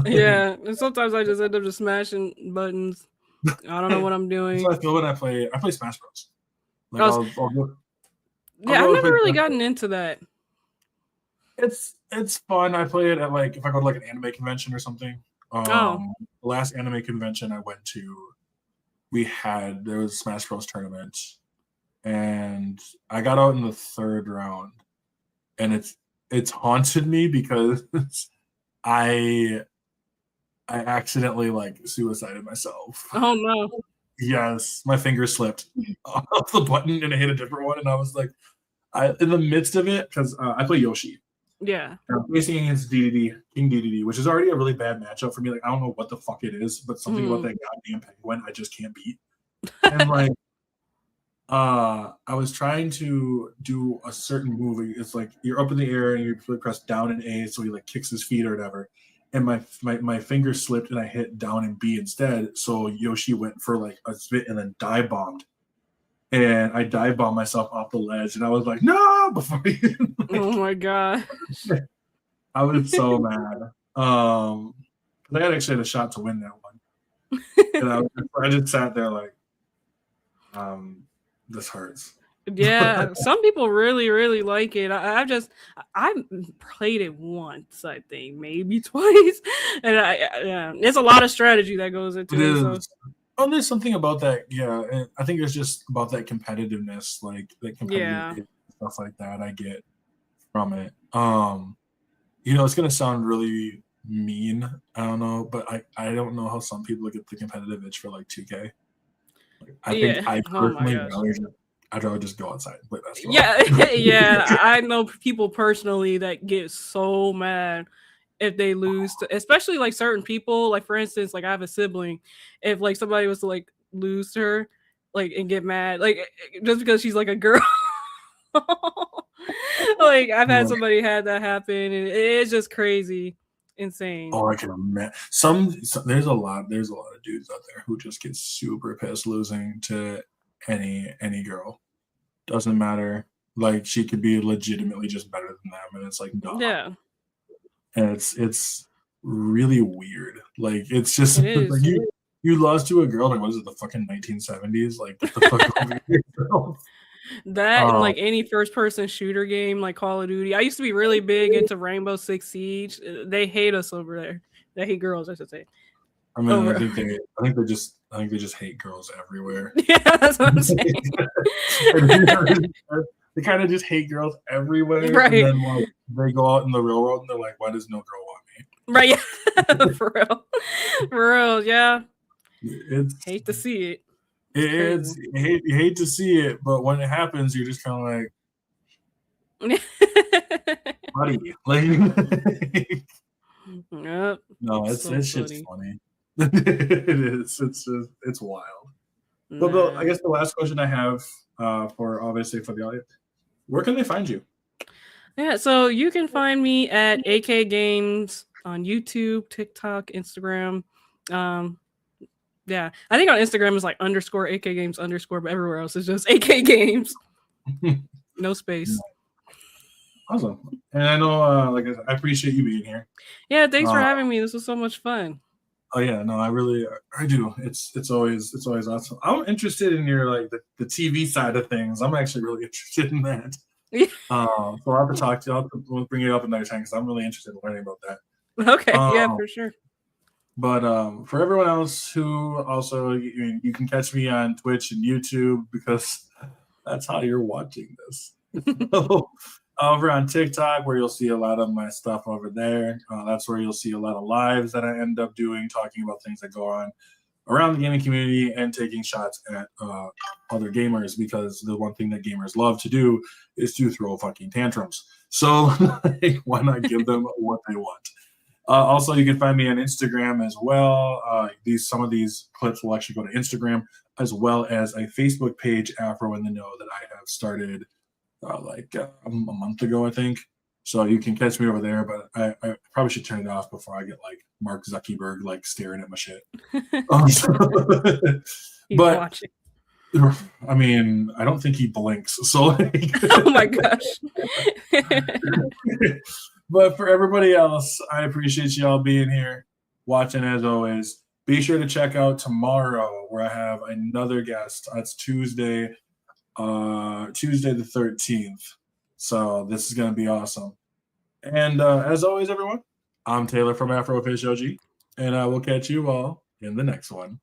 Yeah, and sometimes I just end up just smashing buttons. I don't know what I'm doing. That's what I feel when I play Smash Bros. Like I've never really gotten into that. It's fun. I play it at like if I go to like an anime convention or something. The last anime convention I went to, there was a Smash Bros tournament, and I got out in the third round, and it's haunted me because I accidentally like suicided myself. Oh no. Yes, my finger slipped off the button and it hit a different one, and I was like, in the midst of it, because I play Yoshi. Yeah. And I'm facing against King DDD, which is already a really bad matchup for me. Like I don't know what the fuck it is, but something about that goddamn penguin I just can't beat. And like, I was trying to do a certain move. It's like you're up in the air and you press down and A, so he like kicks his feet or whatever. And my finger slipped and I hit down and B instead. So Yoshi went for like a spit and then dive bombed. And I dive bombed myself off the ledge, and I was like, "No!" Before oh my god, I was so mad. I actually had a shot to win that one, and I just sat there like, "This hurts." Yeah, some people really, really like it. I played it once, I think, maybe twice, and it's a lot of strategy that goes into it. So. Oh, there's something about that, yeah. And I think it's just about that competitiveness, like that competitive stuff like that. I get from it. It's gonna sound really mean. I don't know, but I don't know how some people get the competitive itch for like 2K. I think I personally I'd rather just go outside and play basketball. Yeah, I know people personally that get so mad if they lose to, especially like certain people, like for instance, like I have a sibling, if like somebody was to like lose to her, like and get mad, like just because she's like a girl. Like I've had somebody had that happen, and it's just crazy, insane. Oh, I can imagine. There's a lot of dudes out there who just get super pissed losing to any girl. Doesn't matter. Like she could be legitimately just better than them, and it's like no. Yeah. And it's really weird. Like it's just like you lost to a girl. Like was it the fucking 1970s? Like what the fuck? That and like any first-person shooter game, like Call of Duty. I used to be really big into Rainbow Six Siege. They hate us over there. They hate girls, I should say. I mean, Oh, I think they just hate girls everywhere. yeah, that's what I'm saying. They kind of just hate girls everywhere, Right. and then like they go out in the real world and they're like, "Why does no girl want me?" Right, yeah. For real, yeah. It's Hate to see it. it's you hate to see it, but when it happens, you're just kind of like, buddy, like. Yep. No, it's So shit's funny. funny. It is. It's wild. But I Nah. guess the last question I have for the audience, where can they find you? Yeah, so you can find me at Akaygames on YouTube, TikTok, Instagram. Yeah, I think on Instagram is like _ Akaygames _, but everywhere else is just Akaygames. No space. Awesome. And I know, like I appreciate you being here. Yeah, thanks for having me. This was so much fun. Oh yeah, no, I do. It's always awesome. I'm interested in your like the TV side of things. I'm actually really interested in that. Yeah. So I'll have to talk to you. I'll bring it up another time because I'm really interested in learning about that. Okay, yeah, for sure. But for everyone else who also, you can catch me on Twitch and YouTube because that's how you're watching this. Over on TikTok, where you'll see a lot of my stuff over there. That's where you'll see a lot of lives that I end up doing, talking about things that go on around the gaming community and taking shots at other gamers, because the one thing that gamers love to do is to throw fucking tantrums. So why not give them what they want? Also, you can find me on Instagram as well. Some of these clips will actually go to Instagram, as well as a Facebook page, Afro in the Know, that I have started a month ago, I think. So you can catch me over there, but I probably should turn it off before I get like Mark Zuckerberg like staring at my shit. He's but watching. I mean, I don't think he blinks. So like, oh my gosh. But for everybody else, I appreciate y'all being here, watching as always. Be sure to check out tomorrow, where I have another guest. It's Tuesday the 13th. So this is going to be awesome. And as always, everyone, I'm Taylor from Afro OG, and I will catch you all in the next one.